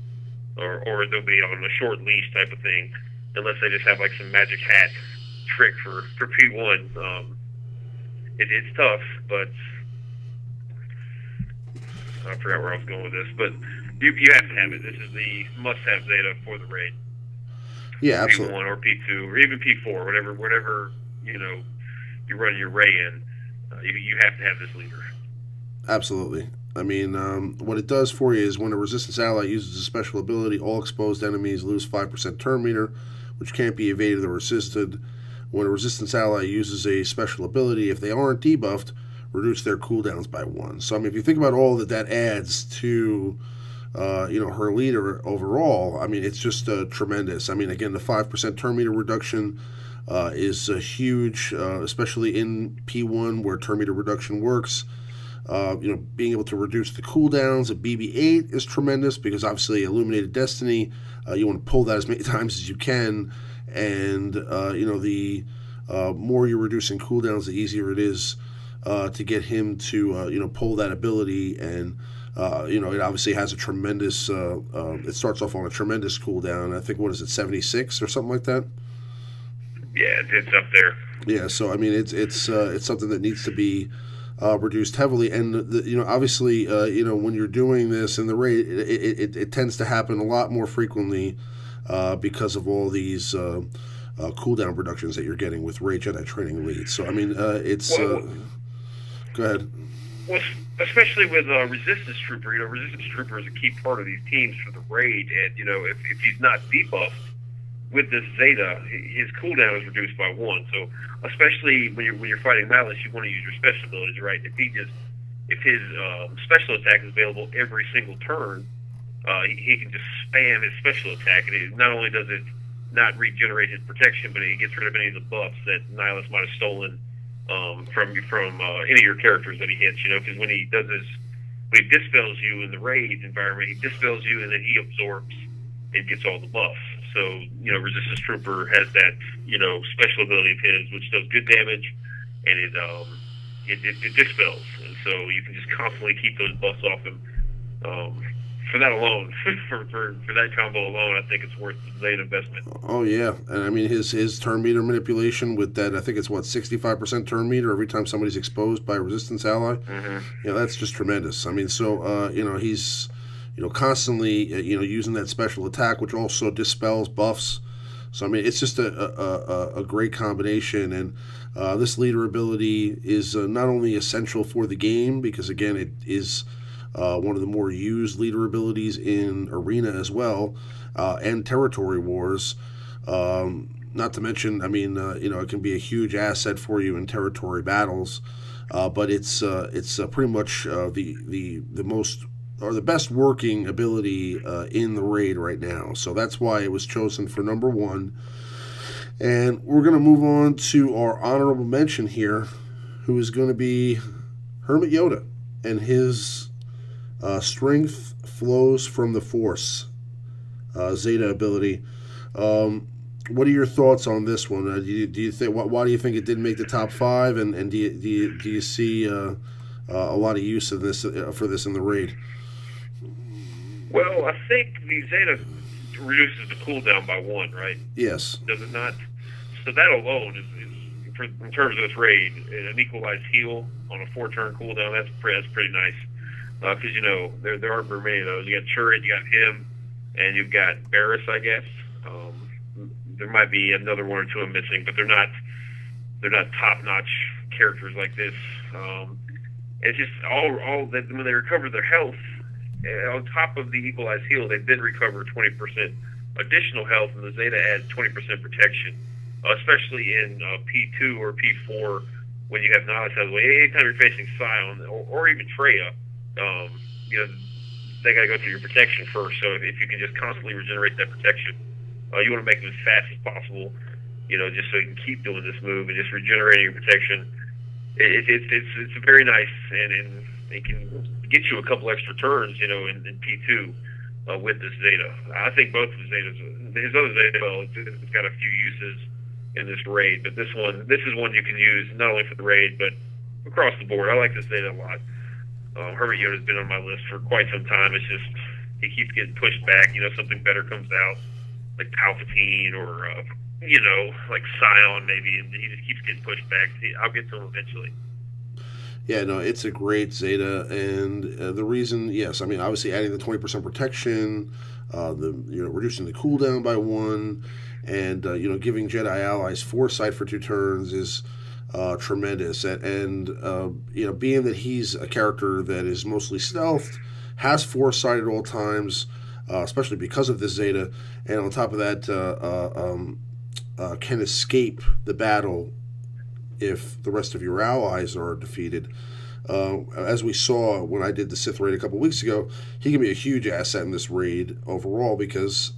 or they'll be on a short leash type of thing, unless they just have like some magic hat trick for P1. It's tough, but I forgot where I was going with this, but you have to have it. This is the must-have Zeta for the raid. Yeah, absolutely. P1 or P2 or even P4, whatever you run your Rey in, you have to have this leader. Absolutely. I mean, what it does for you is when a resistance ally uses a special ability, all exposed enemies lose 5% turn meter, which can't be evaded or resisted. When a resistance ally uses a special ability, if they aren't debuffed, reduce their cooldowns by 1. So, I mean, if you think about all that adds to, her leader overall, I mean, it's just tremendous. I mean, again, the 5% turn meter reduction is huge, especially in P1 where turn meter reduction works. Being able to reduce the cooldowns of BB-8 is tremendous because obviously Illuminated Destiny, you want to pull that as many times as you can, and the more you're reducing cooldowns, the easier it is to get him to pull that ability, and it obviously has a tremendous. It starts off on a tremendous cooldown. I think, what is it, 76 or something like that? Yeah, it's up there. Yeah, so I mean, it's something that needs to be reduced heavily, and obviously, when you're doing this in the raid, it tends to happen a lot more frequently because of all these cooldown reductions that you're getting with Rey Jedi Training Elite. So I mean, it's. Go ahead. Well, especially with Resistance Trooper, Resistance Trooper is a key part of these teams for the raid, and if he's not debuffed with this Zeta, his cooldown is reduced by 1. So, especially when you're fighting Malice, you want to use your special abilities, right? If his special attack is available every single turn, he can just spam his special attack, and not only does it not regenerate his protection, but it gets rid of any of the buffs that Nihilus might have stolen from any of your characters that he hits. Because when he dispels you in the raid environment, he dispels you, and then he absorbs and gets all the buffs. So, Resistance Trooper has that, special ability of his, which does good damage, and it dispels. And so you can just constantly keep those buffs off him for that alone, for that combo alone, I think it's worth the Zeta investment. Oh yeah, and I mean his turn meter manipulation with that, I think it's what 65% turn meter every time somebody's exposed by a resistance ally. Mm-hmm. You know, that's just tremendous. I mean, so you know, he's constantly using that special attack, which also dispels buffs. So I mean, it's just a great combination, and this leader ability is not only essential for the game because again, it is one of the more used leader abilities in Arena as well, and Territory Wars. Not to mention, I mean, it can be a huge asset for you in territory battles, but it's pretty much the most or the best working ability in the raid right now. So that's why it was chosen for number one. And we're going to move on to our honorable mention here, who is going to be Hermit Yoda and his strength flows from the Force Zeta ability. What are your thoughts on this one? Do you think why do you think it didn't make the top five? And do you see a lot of use of this for this in the raid? Well, I think the Zeta reduces the cooldown by 1, right? Yes. Does it not? So that alone is in terms of this raid, an equalized heal on a 4-turn cooldown. That's pretty nice. Because there aren't very many of those. You got Chirrut, you got him, and you've got Barris, I guess. There might be another one or two I'm missing, but they're not top-notch characters like this. It's just all that when they recover their health, on top of the equalized heal, they did recover 20% additional health, and the Zeta adds 20% protection, especially in P2 or P4 when you have knowledge out of the way. Anytime you're facing Scion or even Freya, they got to go through your protection first. So if you can just constantly regenerate that protection, you want to make it as fast as possible, just so you can keep doing this move and just regenerating your protection. It's very nice, and it can get you a couple extra turns, in P2 with this Zeta. I think both of the Zetas, his other Zeta, it's got a few uses in this raid, but this is one you can use not only for the raid, but across the board. I like this Zeta a lot. Hermit Yoda's been on my list for quite some time. It's just he keeps getting pushed back. Something better comes out, like Palpatine or like Scion maybe, and he just keeps getting pushed back. I'll get to him eventually. Yeah, no, it's a great Zeta, and the reason, yes, I mean, obviously adding the 20% protection, reducing the cooldown by 1, and giving Jedi allies foresight for 2 turns is tremendous. And being that he's a character that is mostly stealthed, has foresight at all times, especially because of this Zeta, and on top of that, can escape the battle if the rest of your allies are defeated. As we saw when I did the Sith raid a couple weeks ago, he can be a huge asset in this raid overall because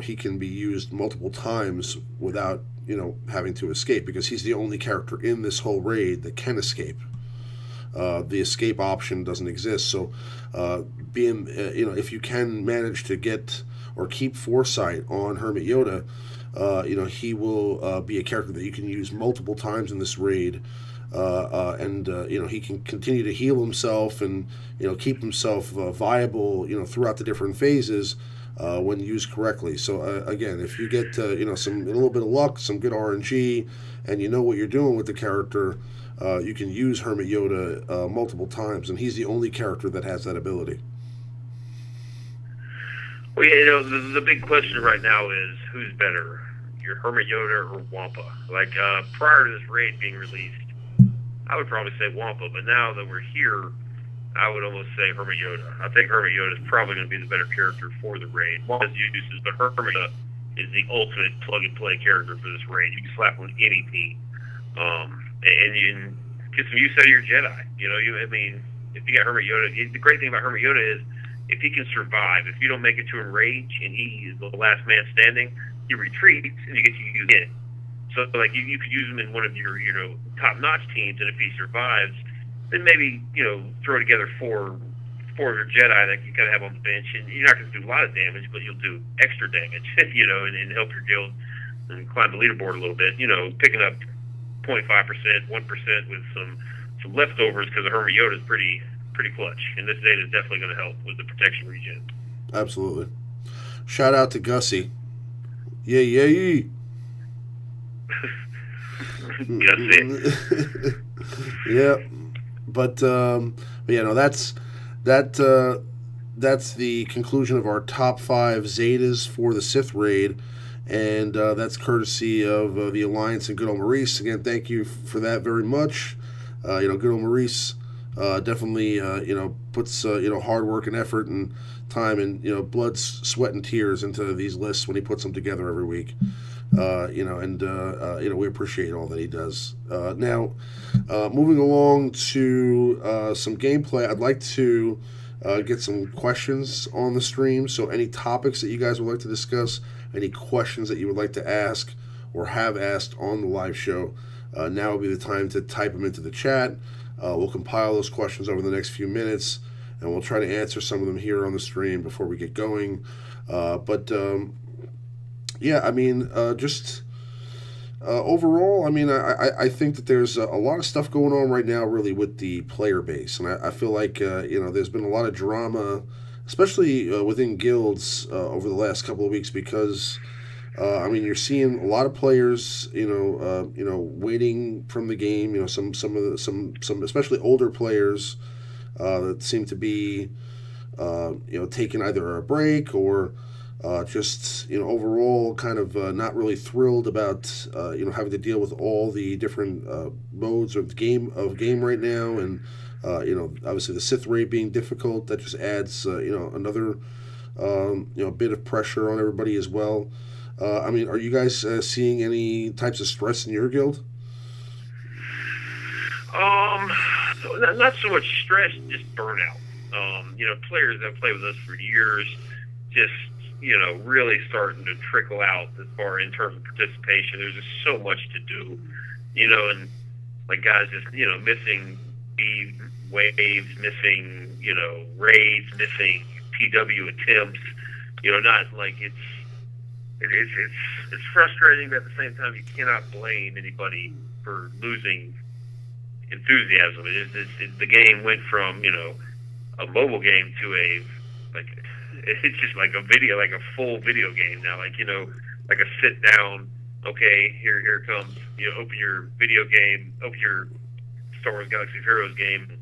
he can be used multiple times without having to escape, because he's the only character in this whole raid that can escape. The escape option doesn't exist. So if you can manage to get or keep foresight on Hermit Yoda, he will be a character that you can use multiple times in this raid, and he can continue to heal himself and keep himself viable throughout the different phases when used correctly. So again, if you get a little bit of luck, some good RNG, and you know what you're doing with the character, you can use Hermit Yoda multiple times, and he's the only character that has that ability. Well, the big question right now is who's better, your Hermit Yoda or Wampa? Like, prior to this raid being released, I would probably say Wampa, but now that we're here, I would almost say Hermit Yoda. I think Hermit Yoda is probably going to be the better character for the raid. Wampa's uses, but Hermit Yoda is the ultimate plug-and-play character for this raid. You can slap on any team, and you can get some use out of your Jedi. If you got Hermit Yoda, the great thing about Hermit Yoda is if he can survive, if you don't make it to Enrage and he is the last man standing, he retreats and you get to use it. So, like, you could use him in one of your, top-notch teams, and if he survives, then maybe, throw together four of your Jedi that you kind of have on the bench, and you're not going to do a lot of damage, but you'll do extra damage, and help your guild and climb the leaderboard a little bit, picking up 0.5%, 1% with some leftovers, because the Hermit Yoda is pretty clutch, and this Zeta is definitely going to help with the protection regen. Absolutely. Shout out to Gussie. Yeah, yeah. That's it. Yeah, but yeah, no, that that's the conclusion of our top five Zetas for the Sith raid, and that's courtesy of the Alliance and good old Maurice. Again, thank you for that very much. Good old Maurice definitely puts hard work and effort and time and blood, sweat, and tears into these lists when he puts them together every week. We appreciate all that he does. Now, moving along to some gameplay, I'd like to get some questions on the stream. So, any topics that you guys would like to discuss, any questions that you would like to ask or have asked on the live show, now would be the time to type them into the chat. We'll compile those questions over the next few minutes, and we'll try to answer some of them here on the stream before we get going. Yeah, I mean, just overall, I mean, I think that there's a lot of stuff going on right now, really, with the player base, and I feel like there's been a lot of drama, especially within guilds over the last couple of weeks, because I mean, you're seeing a lot of players, waiting from the game. Some especially older players that seem to be, taking either a break or just overall kind of not really thrilled about having to deal with all the different modes of game right now, and obviously the Sith raid being difficult, that just adds another bit of pressure on everybody as well. I mean, are you guys seeing any types of stress in your guild? Not so much stress, just burnout. Players that play with us for years, just really starting to trickle out as far in terms of participation. There's just so much to do, and like guys just missing B waves, missing raids, missing PW attempts. Not like it's frustrating, but at the same time you cannot blame anybody for losing enthusiasm. The game went from a mobile game to it's just like a video, like a full video game now. Like a sit down. Okay, here it comes. Open your video game, open your Star Wars Galaxy of Heroes game, and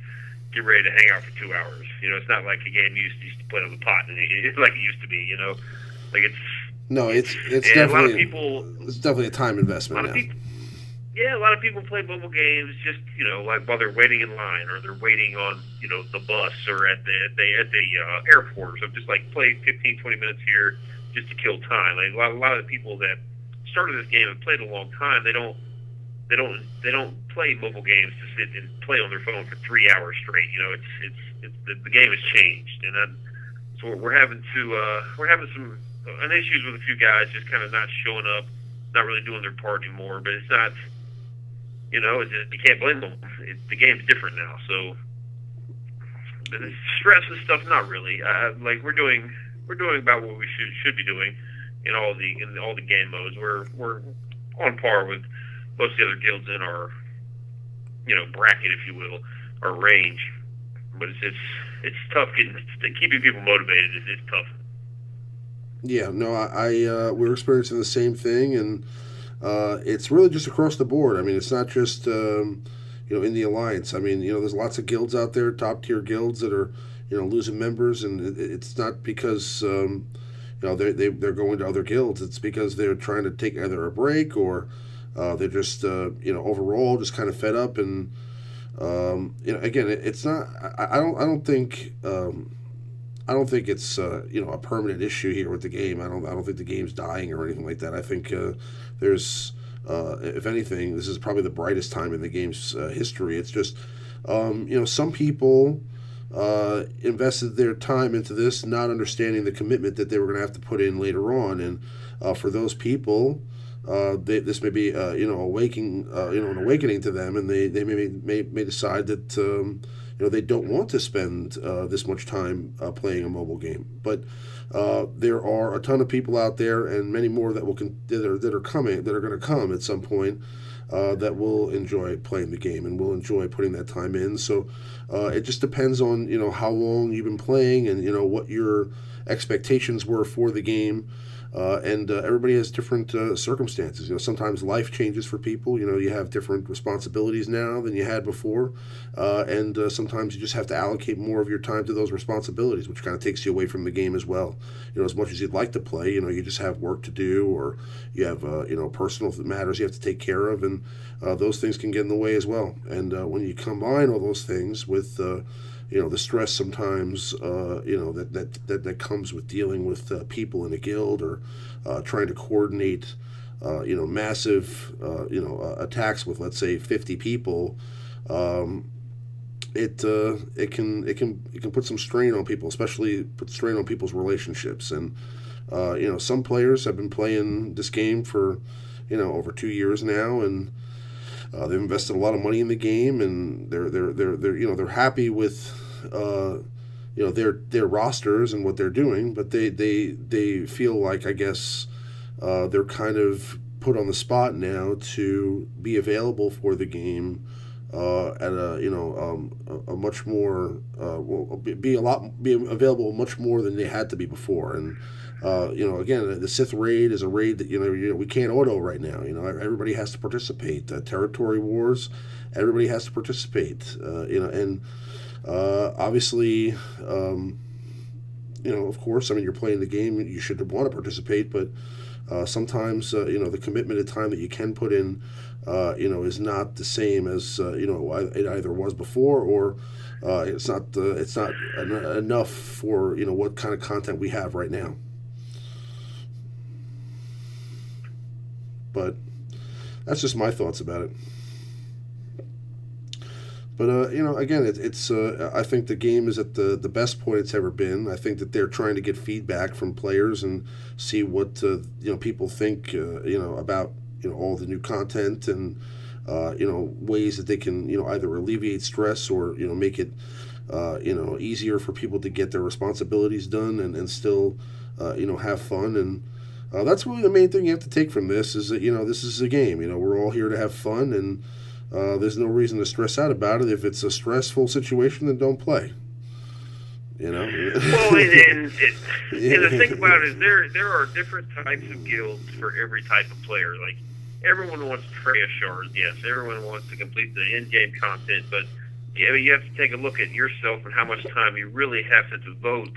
get ready to hang out for 2 hours. It's not like a game you used to play on the pot, and it's like it used to be. Like it's. No, it's definitely a lot of people. It's definitely a time investment now. A lot of people play mobile games just like while they're waiting in line, or they're waiting on the bus, or at the airport, or something. Just like play 15, 20 minutes here just to kill time. Like a lot of the people that started this game and played a long time, they don't play mobile games to sit and play on their phone for 3 hours straight. The game has changed, and so we're having some issues with a few guys just kind of not showing up, not really doing their part anymore. But it's not, you can't blame them. The game's different now, so the stress and stuff, not really. Like we're doing about what we should be doing in all the game modes. We're on par with most of the other guilds in our bracket, if you will, our range. But it's tough keeping people motivated. It's tough. Yeah, no, we're experiencing the same thing, and it's really just across the board. I mean, it's not just in the Alliance. I mean, there's lots of guilds out there, top tier guilds that are losing members, and it's not because they're going to other guilds. It's because they're trying to take either a break, or they're just overall just kind of fed up. And again, it's not. I don't think. I don't think it's a permanent issue here with the game. I don't think the game's dying or anything like that. I think there's if anything, this is probably the brightest time in the game's history. It's just some people invested their time into this, not understanding the commitment that they were going to have to put in later on, and for those people, this may be an awakening to them, and they may decide that. They don't want to spend this much time playing a mobile game, but there are a ton of people out there, and many more that are going to come at some point, that will enjoy playing the game and will enjoy putting that time in. So it just depends on how long you've been playing and what your expectations were for the game. And everybody has different circumstances. Sometimes life changes for people. You have different responsibilities now than you had before, and sometimes you just have to allocate more of your time to those responsibilities, which kind of takes you away from the game as well. As much as you'd like to play, you just have work to do, or you have personal matters you have to take care of, and those things can get in the way as well. And when you combine all those things with the stress sometimes, that comes with dealing with people in a guild, or trying to coordinate, massive, attacks with, let's say, 50 people. It can put some strain on people, especially put strain on people's relationships. And some players have been playing this game for over 2 years now, and they've invested a lot of money in the game, and they're happy with their rosters and what they're doing, but they feel like, I guess, they're kind of put on the spot now to be available for the game at a much more be available much more than they had to be before. And again, the Sith raid is a raid that we can't auto right now. Everybody has to participate. Territory wars, everybody has to participate. And obviously, of course, you're playing the game, you should want to participate, but sometimes the commitment of time that you can put in is not the same as it either was before, or it's not enough for what kind of content we have right now. But that's just my thoughts about it. But again, it's I think the game is at the best point it's ever been. I think that they're trying to get feedback from players and see what people think about all the new content, and ways that they can either alleviate stress, or make it easier for people to get their responsibilities done, and still have fun. And that's really the main thing you have to take from this, is that this is a game. We're all here to have fun, and there's no reason to stress out about it. If it's a stressful situation, then don't play. Well, and the thing about it is there are different types of guilds for every type of player. Like, everyone wants Freya shards, yes. Everyone wants to complete the in-game content, but you have to take a look at yourself and how much time you really have to devote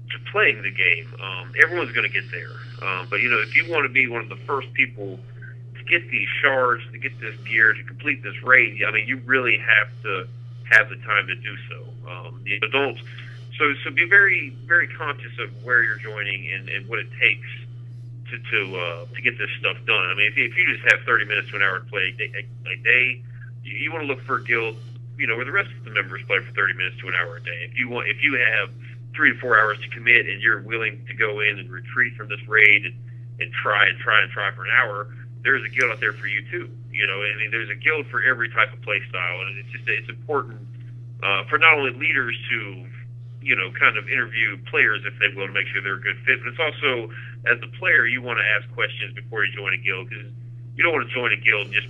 to playing the game. Everyone's going to get there, but if you want to be one of the first people get these shards, to get this gear, to complete this raid, you really have to have the time to do so. So be very, very conscious of where you're joining, and what it takes to get this stuff done. If you just have 30 minutes to an hour to play a day, you want to look for a guild, where the rest of the members play for 30 minutes to an hour a day. If you have 3 to 4 hours to commit, and you're willing to go in and retreat from this raid and try for an hour, there's a guild out there for you too. There's a guild for every type of play style, and it's important for not only leaders to kind of interview players, if they will, to make sure they're a good fit, but it's also, as a player, you want to ask questions before you join a guild, because you don't want to join a guild and just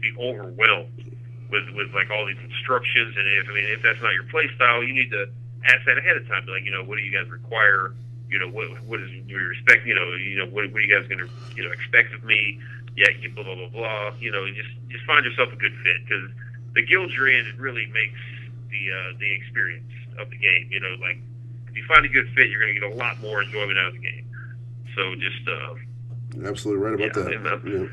be overwhelmed with like all these instructions. And if that's not your play style, you need to ask that ahead of time. Like, what do you guys require? What is your respect? What are you guys going to expect of me? Yeah, blah blah blah blah. Just find yourself a good fit, because the guilds you're in, it really makes the experience of the game. Like, if you find a good fit, you're going to get a lot more enjoyment out of the game. So just absolutely right about that. Yeah.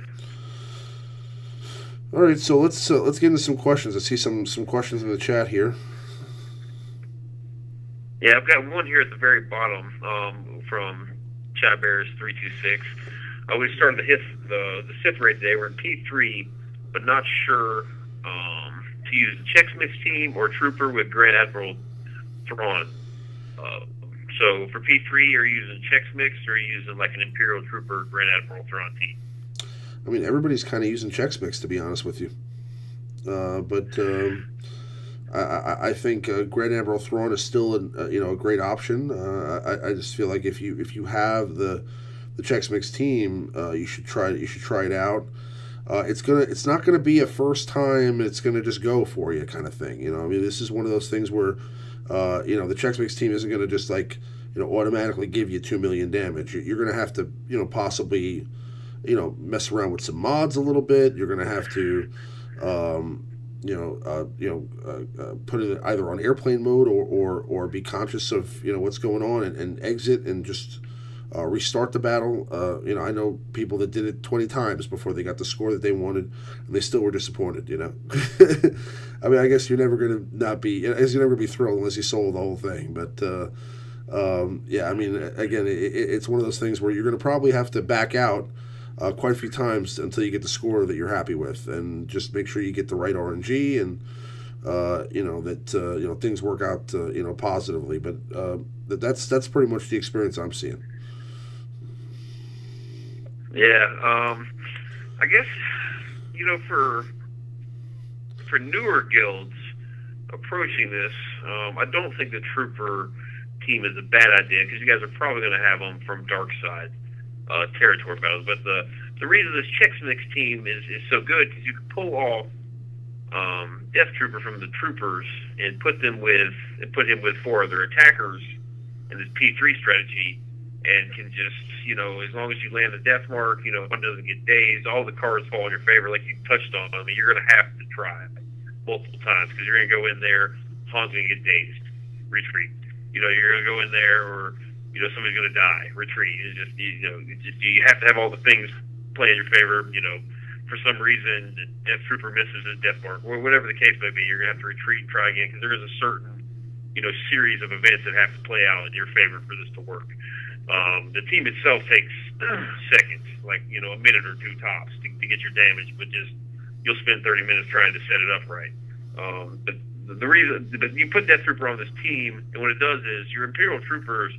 All right, so let's get into some questions. I see some questions in the chat here. Yeah, I've got one here at the very bottom from Chad Bears 326. We started the Sith raid today. We're in P3, but not sure to use the Checksmith team or Trooper with Grand Admiral Thrawn. So for P3, are you using Checksmith, or are you using like an Imperial Trooper Grand Admiral Thrawn team? Everybody's kind of using Checksmith, to be honest with you. But I think Grand Admiral Thrawn is still a great option. I just feel like if you have the Checksmith team, you should try it out. it's not gonna be a first time. It's gonna just go for you kind of thing. I mean, this is one of those things where, the Chex Mix team isn't gonna just like automatically give you 2 million damage. You're gonna have to possibly mess around with some mods a little bit. You're gonna have to. Put it either on airplane mode or be conscious of what's going on and exit and just restart the battle. I know people that did it 20 times before they got the score that they wanted, and they still were disappointed. I mean, I guess you're never gonna be thrilled unless you sold the whole thing. But I mean, again, it's one of those things where you're gonna probably have to back out quite a few times until you get the score that you're happy with, and just make sure you get the right RNG and that things work out positively. But that's pretty much the experience I'm seeing. Yeah, I guess for newer guilds approaching this, I don't think the Trooper team is a bad idea, because you guys are probably going to have them from Dark Side territory battles. But the reason this Chex Mix team is so good, because you can pull off Death Trooper from the Troopers and put him with 4 other attackers in this P3 strategy, and can just as long as you land the death mark, one doesn't get dazed, all the cards fall in your favor, like you touched on. I mean, you're going to have to try multiple times, because you're going to go in there, Han's going to get dazed, retreat. You're going to go in there, or somebody's going to die, retreat. It's just, you have to have all the things play in your favor. For some reason, the Death Trooper misses his death mark, or whatever the case may be, you're going to have to retreat and try again, because there is a certain, series of events that have to play out in your favor for this to work. The team itself takes seconds, like, a minute or two tops to get your damage, but you'll spend 30 minutes trying to set it up right. But the reason, but you put Death Trooper on this team, and what it does is your Imperial Troopers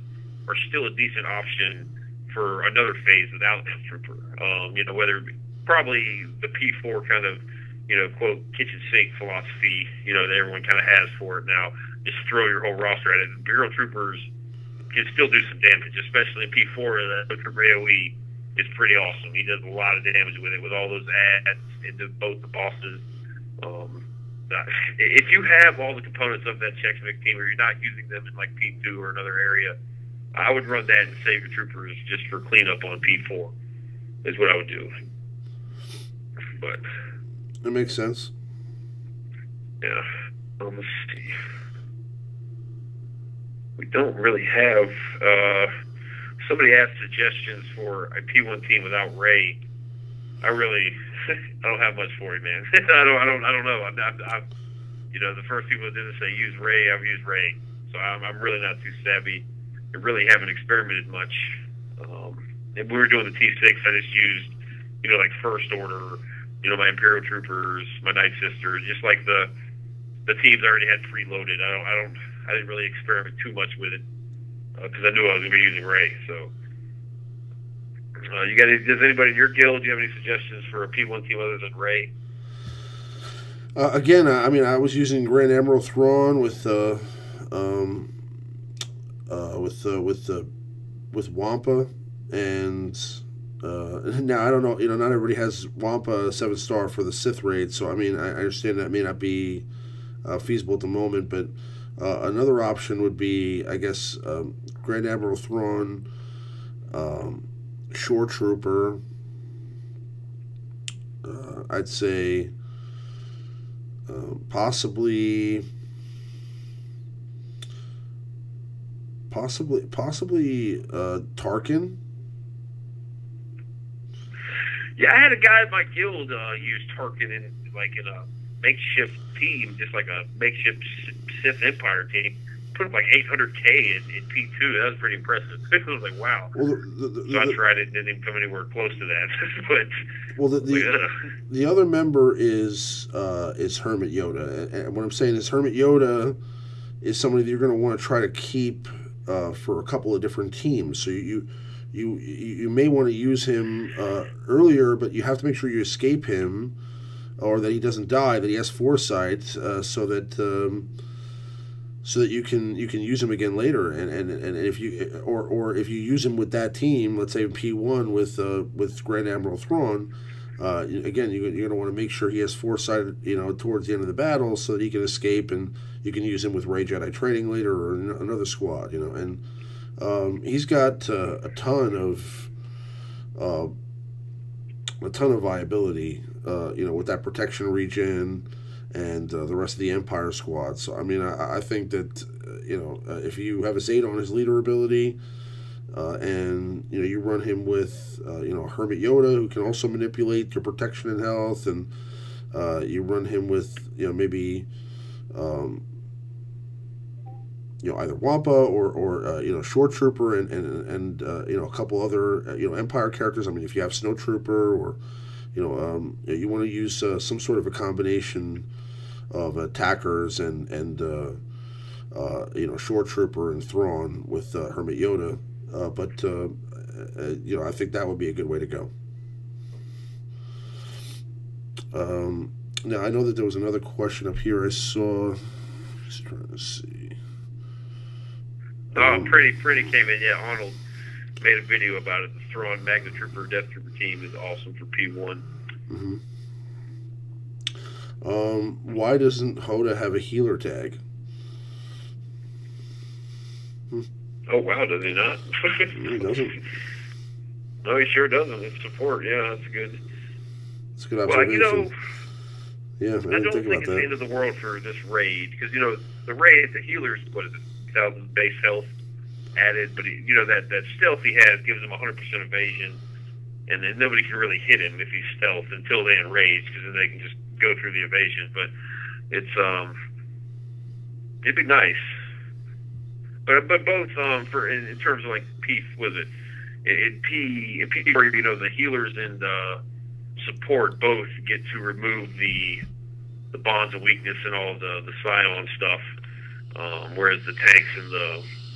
are still a decent option for another phase without Death Trooper. Whether it be probably the P4 kind of, quote, kitchen sink philosophy, that everyone kind of has for it now. Just throw your whole roster at it. Imperial Troopers can still do some damage, especially in P4. That Trooper AoE is pretty awesome. He does a lot of damage with it, with all those adds into both the bosses. If you have all the components of that Chex Mix team, or you're not using them in like P2 or another area, I would run that and save your troopers just for cleanup on P4. Is what I would do. But that makes sense. Yeah. Let's see. We don't really have. Somebody asked suggestions for a P1 team without Ray. I don't have much for you, man. I don't know. I'm the first people that didn't say use Ray, I've used Ray, so I'm really not too savvy. I really haven't experimented much. If we were doing the T6, I just used, like First Order, my Imperial Troopers, my Night Sisters, just like the teams I already had preloaded. I didn't really experiment too much with it, because I knew I was going to be using Ray. So, does anybody in your guild, do you have any suggestions for a P1 team other than Ray? Again, I mean, I was using Grand Admiral Thrawn with Wampa, and now I don't know. Not everybody has Wampa 7-star for the Sith raid, so I mean, I understand that may not be feasible at the moment, but another option would be, I guess, Grand Admiral Thrawn, Shore Trooper. I'd say possibly Tarkin. Yeah, I had a guy in my guild use Tarkin in a makeshift team, just like a makeshift Sith Empire team. Put up like 800K in P2. That was pretty impressive. I was like, wow. Well, so I tried it and didn't even come anywhere close to that. But the other member is Hermit Yoda, and what I'm saying is Hermit Yoda is somebody that you're going to want to try to keep for a couple of different teams. So you may want to use him earlier, but you have to make sure you escape him, or that he doesn't die, that he has foresight, so that you can use him again later. And if you or if you use him with that team, let's say P1 with Grand Admiral Thrawn, Again, you're going to want to make sure he has foresight, towards the end of the battle, so that he can escape, and you can use him with Ray Jedi training later or another squad. And he's got a ton of viability. With that protection region and the rest of the Empire squad. So I mean, I think that if you have a Zeta on his leader ability. And you run him with Hermit Yoda, who can also manipulate your protection and health, and you run him with maybe either Wampa or Short Trooper and a couple other Empire characters. I mean, if you have Snow Trooper or you want to use some sort of a combination of attackers and Short Trooper and Thrawn with Hermit Yoda. But I think that would be a good way to go. Now, I know that there was another question up here I saw. Just trying to see. Pretty came in. Yeah, Arnold made a video about it. The Thrawn Magna Trooper Death Trooper team is awesome for P1. Mm-hmm. Why doesn't Hoda have a healer tag? Oh, wow, does he not? He doesn't. No, he sure doesn't. It's support. Yeah, that's good. That's a good observation. Well, yeah, I don't think it's the end of the world for this raid, because, the raid, the healer's, 1,000 base health added, but, that stealth he has gives him 100% evasion, and then nobody can really hit him if he's stealth until they enrage, because then they can just go through the evasion. But it'd be nice. But both for in terms of like P, was it in P where the healers and support both get to remove the bonds of weakness and all the scion stuff, whereas the tanks and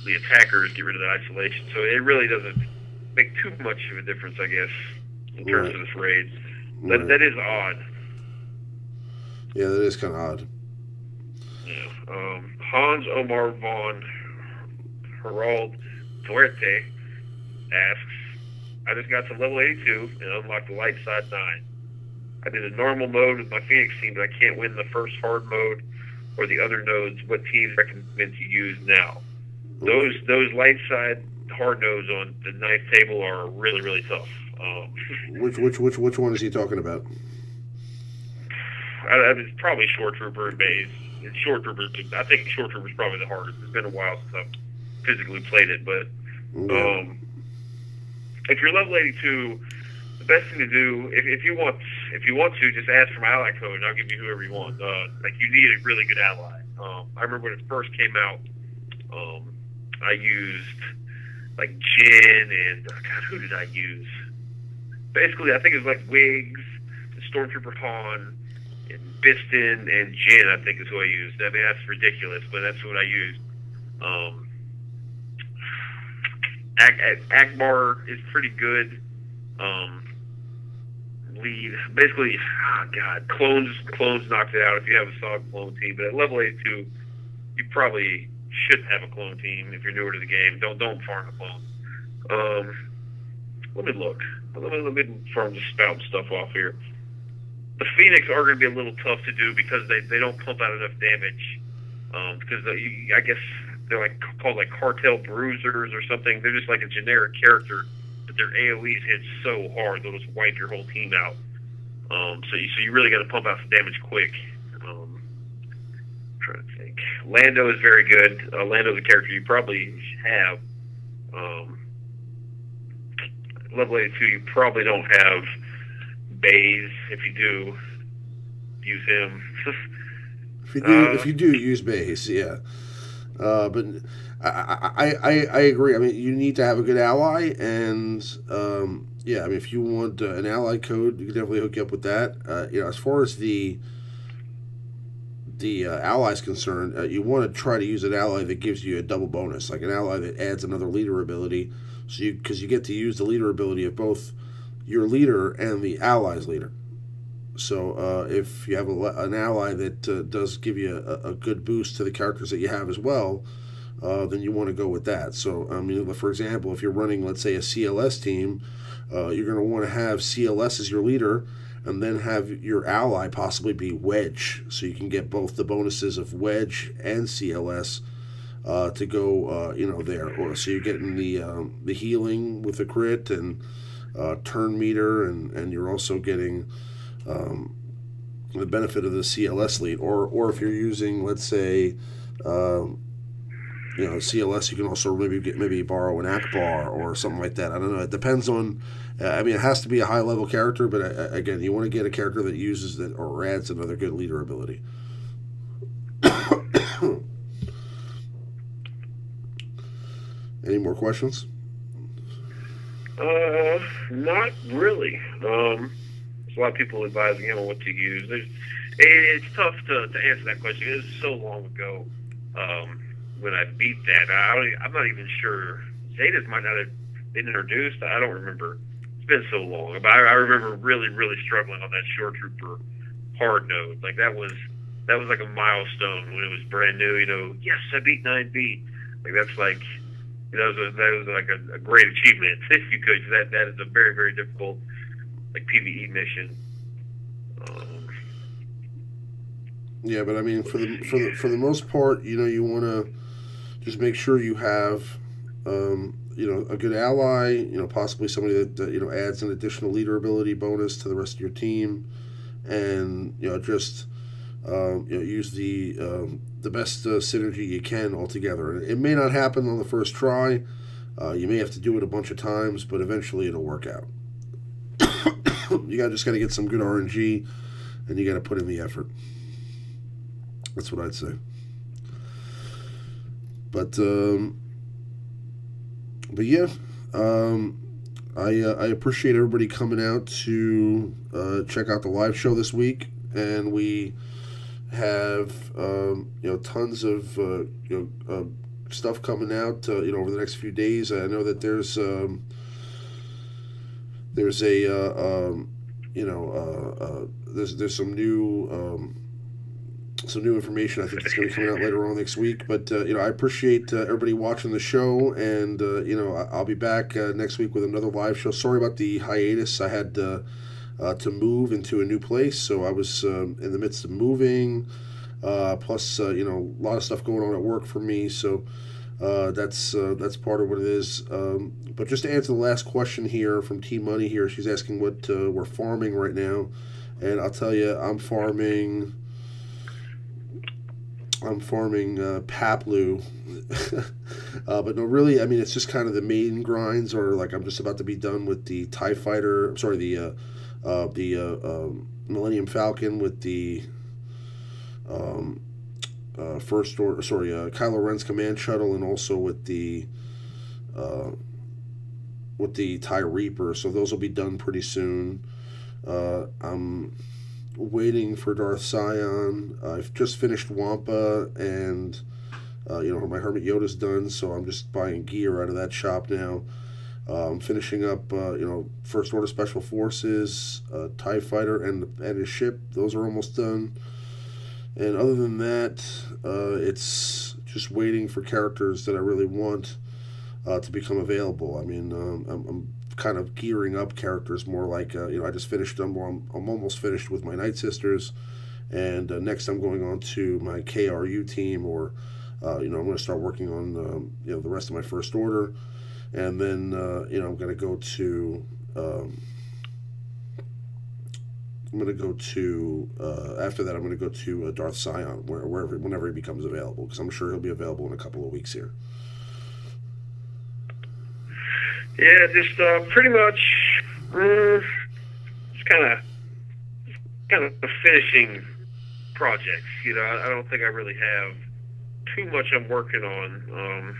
the attackers get rid of the isolation. So it really doesn't make too much of a difference, I guess, in terms of this raid. That is odd. Yeah, that is kind of odd. Yeah. Hans Omar von Herald Duerte asks, I just got to level 82 and unlocked the light side 9. I did a normal mode with my Phoenix team, but I can't win the first hard mode or the other nodes. What teams recommend to use now? Those light side hard nodes on the 9th table are really, really tough. Which one is he talking about? It's probably Short Trooper and Baze. I think Short Trooper is probably the hardest. It's been a while since I've physically played it, but if you're level 82, the best thing to do, if you want to, just ask for my ally code, and I'll give you whoever you want. You need a really good ally. I remember when it first came out, I used like Jin and who did I use? Basically, I think it was like Wiggs, Stormtrooper Han, and Biston and Jin. I think is who I used. I mean, that's ridiculous, but that's what I used. Akbar is pretty good. Lead basically, clones knocked it out if you have a solid clone team. But at level 82, you probably shouldn't have a clone team if you're newer to the game. Don't farm a clone. Let me look. Let me farm just spout stuff off here. The Phoenix are going to be a little tough to do because they don't pump out enough damage. Because I guess they're called cartel bruisers or something. They're just like a generic character, but their AoEs hit so hard they'll just wipe your whole team out. So you really got to pump out some damage quick. I'm trying to think. Lando is very good. Lando's a character you probably have. Level 82, you probably don't have Baze. If you do, use him. If you do use Baze, yeah. But I agree. I mean, you need to have a good ally, and if you want an ally code, you can definitely hook you up with that. As far as the ally is concerned, you want to try to use an ally that gives you a double bonus, like an ally that adds another leader ability. Because you get to use the leader ability of both your leader and the ally's leader. So if you have an ally that does give you a good boost to the characters that you have as well, then you want to go with that. So, I mean, for example, if you're running, let's say, a CLS team, you're going to want to have CLS as your leader, and then have your ally possibly be Wedge, so you can get both the bonuses of Wedge and CLS to go, there. Or so you're getting the healing with the crit and turn meter, and you're also getting the benefit of the CLS lead. Or if you're using, let's say, CLS, you can also maybe borrow an Akbar or something like that. I don't know. It depends on. It has to be a high level character, but again, you want to get a character that uses that or adds another good leader ability. Any more questions? Not really. There's a lot of people advising him on what to use. It's tough to answer that question. It was so long ago when I beat that. I'm not even sure. Zetas might not have been introduced. I don't remember. It's been so long. But I remember really, really struggling on that Shore Trooper hard node. Like that was like a milestone when it was brand new. Yes, I beat 9B. Like that's like. That was like a great achievement if you could. That is a very, very difficult like PvE mission. Yeah, but I mean, for the most part, you want to just make sure you have, a good ally. Possibly somebody that adds an additional leader ability bonus to the rest of your team, and just use the best synergy you can altogether. It may not happen on the first try. You may have to do it a bunch of times, but eventually it'll work out. You just got to get some good RNG, and you got to put in the effort. That's what I'd say. But yeah, I appreciate everybody coming out to check out the live show this week, and we have tons of stuff coming out over the next few days. I know that there's some new information. I think it's going to be coming out later on next week. But I appreciate everybody watching the show, and I'll be back next week with another live show. Sorry about the hiatus. I had to move into a new place, so I was in the midst of moving. Plus, a lot of stuff going on at work for me, so that's part of what it is. But just to answer the last question here from T Money here, she's asking what we're farming right now, and I'll tell you, I'm farming Paplu, but no, really, I mean, it's just kind of the main grinds, or like I'm just about to be done with the TIE Fighter. I'm sorry, the Millennium Falcon with the Kylo Ren's command shuttle, and also with the TIE Reaper. So those will be done pretty soon. I'm waiting for Darth Sion. I've just finished Wampa, and my Hermit Yoda's done, so I'm just buying gear out of that shop now. I'm finishing up, First Order Special Forces, TIE Fighter, and his ship. Those are almost done. And other than that, it's just waiting for characters that I really want to become available. I mean, I'm kind of gearing up characters more like, I just finished them, or I'm almost finished with my Night Sisters, and next I'm going on to my KRU team, or, I'm going to start working on, the rest of my First Order, and then, I'm going to go to, after that, I'm going to go to Darth Sion, whenever he becomes available, because I'm sure he'll be available in a couple of weeks here. Yeah, just pretty much, just kind of finishing projects. I don't think I really have too much I'm working on.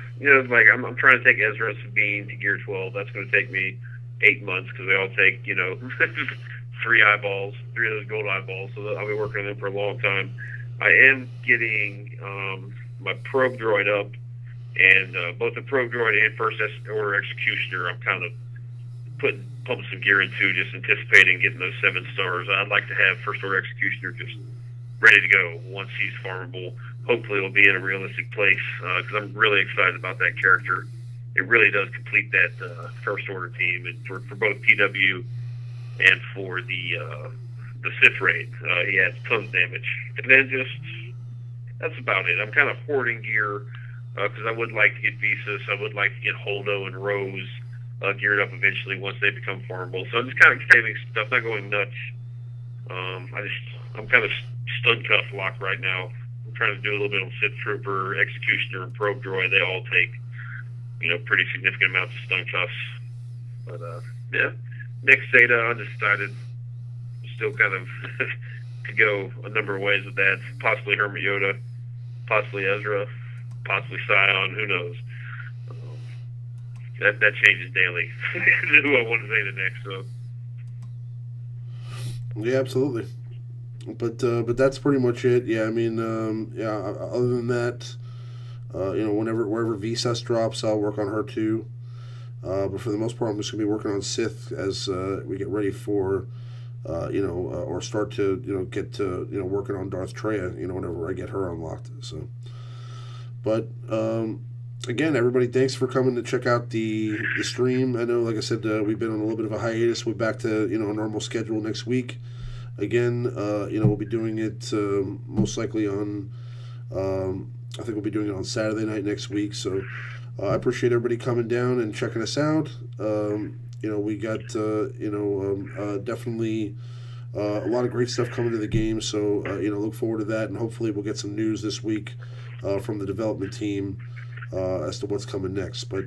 Like I'm trying to take Ezra Sabine to Gear 12. That's going to take me 8 months, because they all take 3 eyeballs, 3 of those gold eyeballs. So I'll be working on them for a long time. I am getting my probe droid up. And both the Probe Droid and First Order Executioner, I'm kind of pumping some gear into, just anticipating getting those 7 stars. I'd like to have First Order Executioner just ready to go once he's farmable. Hopefully it'll be in a realistic place, because I'm really excited about that character. It really does complete that First Order team, and for both PW and for the the Sith raid. He has tons of damage, and then just that's about it. I'm kind of hoarding gear because I would like to get Visas. I would like to get Holdo and Rose geared up eventually once they become farmable. So I'm just kind of saving stuff, not going nuts. I'm kind of stun cuff locked right now. I'm trying to do a little bit on Sith Trooper, Executioner, and Probe Droid. They all take, pretty significant amounts of stun cuffs. But yeah, next Zeta, undecided. Still kind of could go a number of ways with that. Possibly Hermit Yoda, possibly Ezra, possibly Scion. Who knows? That changes daily. Who I want to say the next. So. Yeah, absolutely. But that's pretty much it. Yeah, I mean, Other than that, wherever Visas drops, I'll work on her too. But for the most part, I'm just gonna be working on Sith as we get ready for, or start to get to working on Darth Treya. Whenever I get her unlocked. So, but again, everybody, thanks for coming to check out the stream. I know, like I said, we've been on a little bit of a hiatus. We're back to a normal schedule next week. Again, we'll be doing it most likely on. I think we'll be doing it on Saturday night next week. So I appreciate everybody coming down and checking us out. We got definitely a lot of great stuff coming to the game. So look forward to that, and hopefully we'll get some news this week from the development team as to what's coming next. But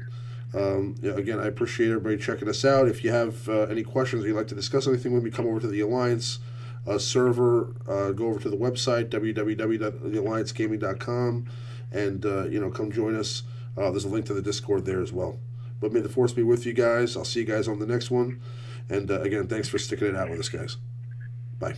again, I appreciate everybody checking us out. If you have any questions or you'd like to discuss anything with me, come over to the Alliance server. Go over to the website, www.thealliancegaming.com, and come join us. There's a link to the Discord there as well. But may the Force be with you guys. I'll see you guys on the next one. And again, thanks for sticking it out with us, guys. Bye.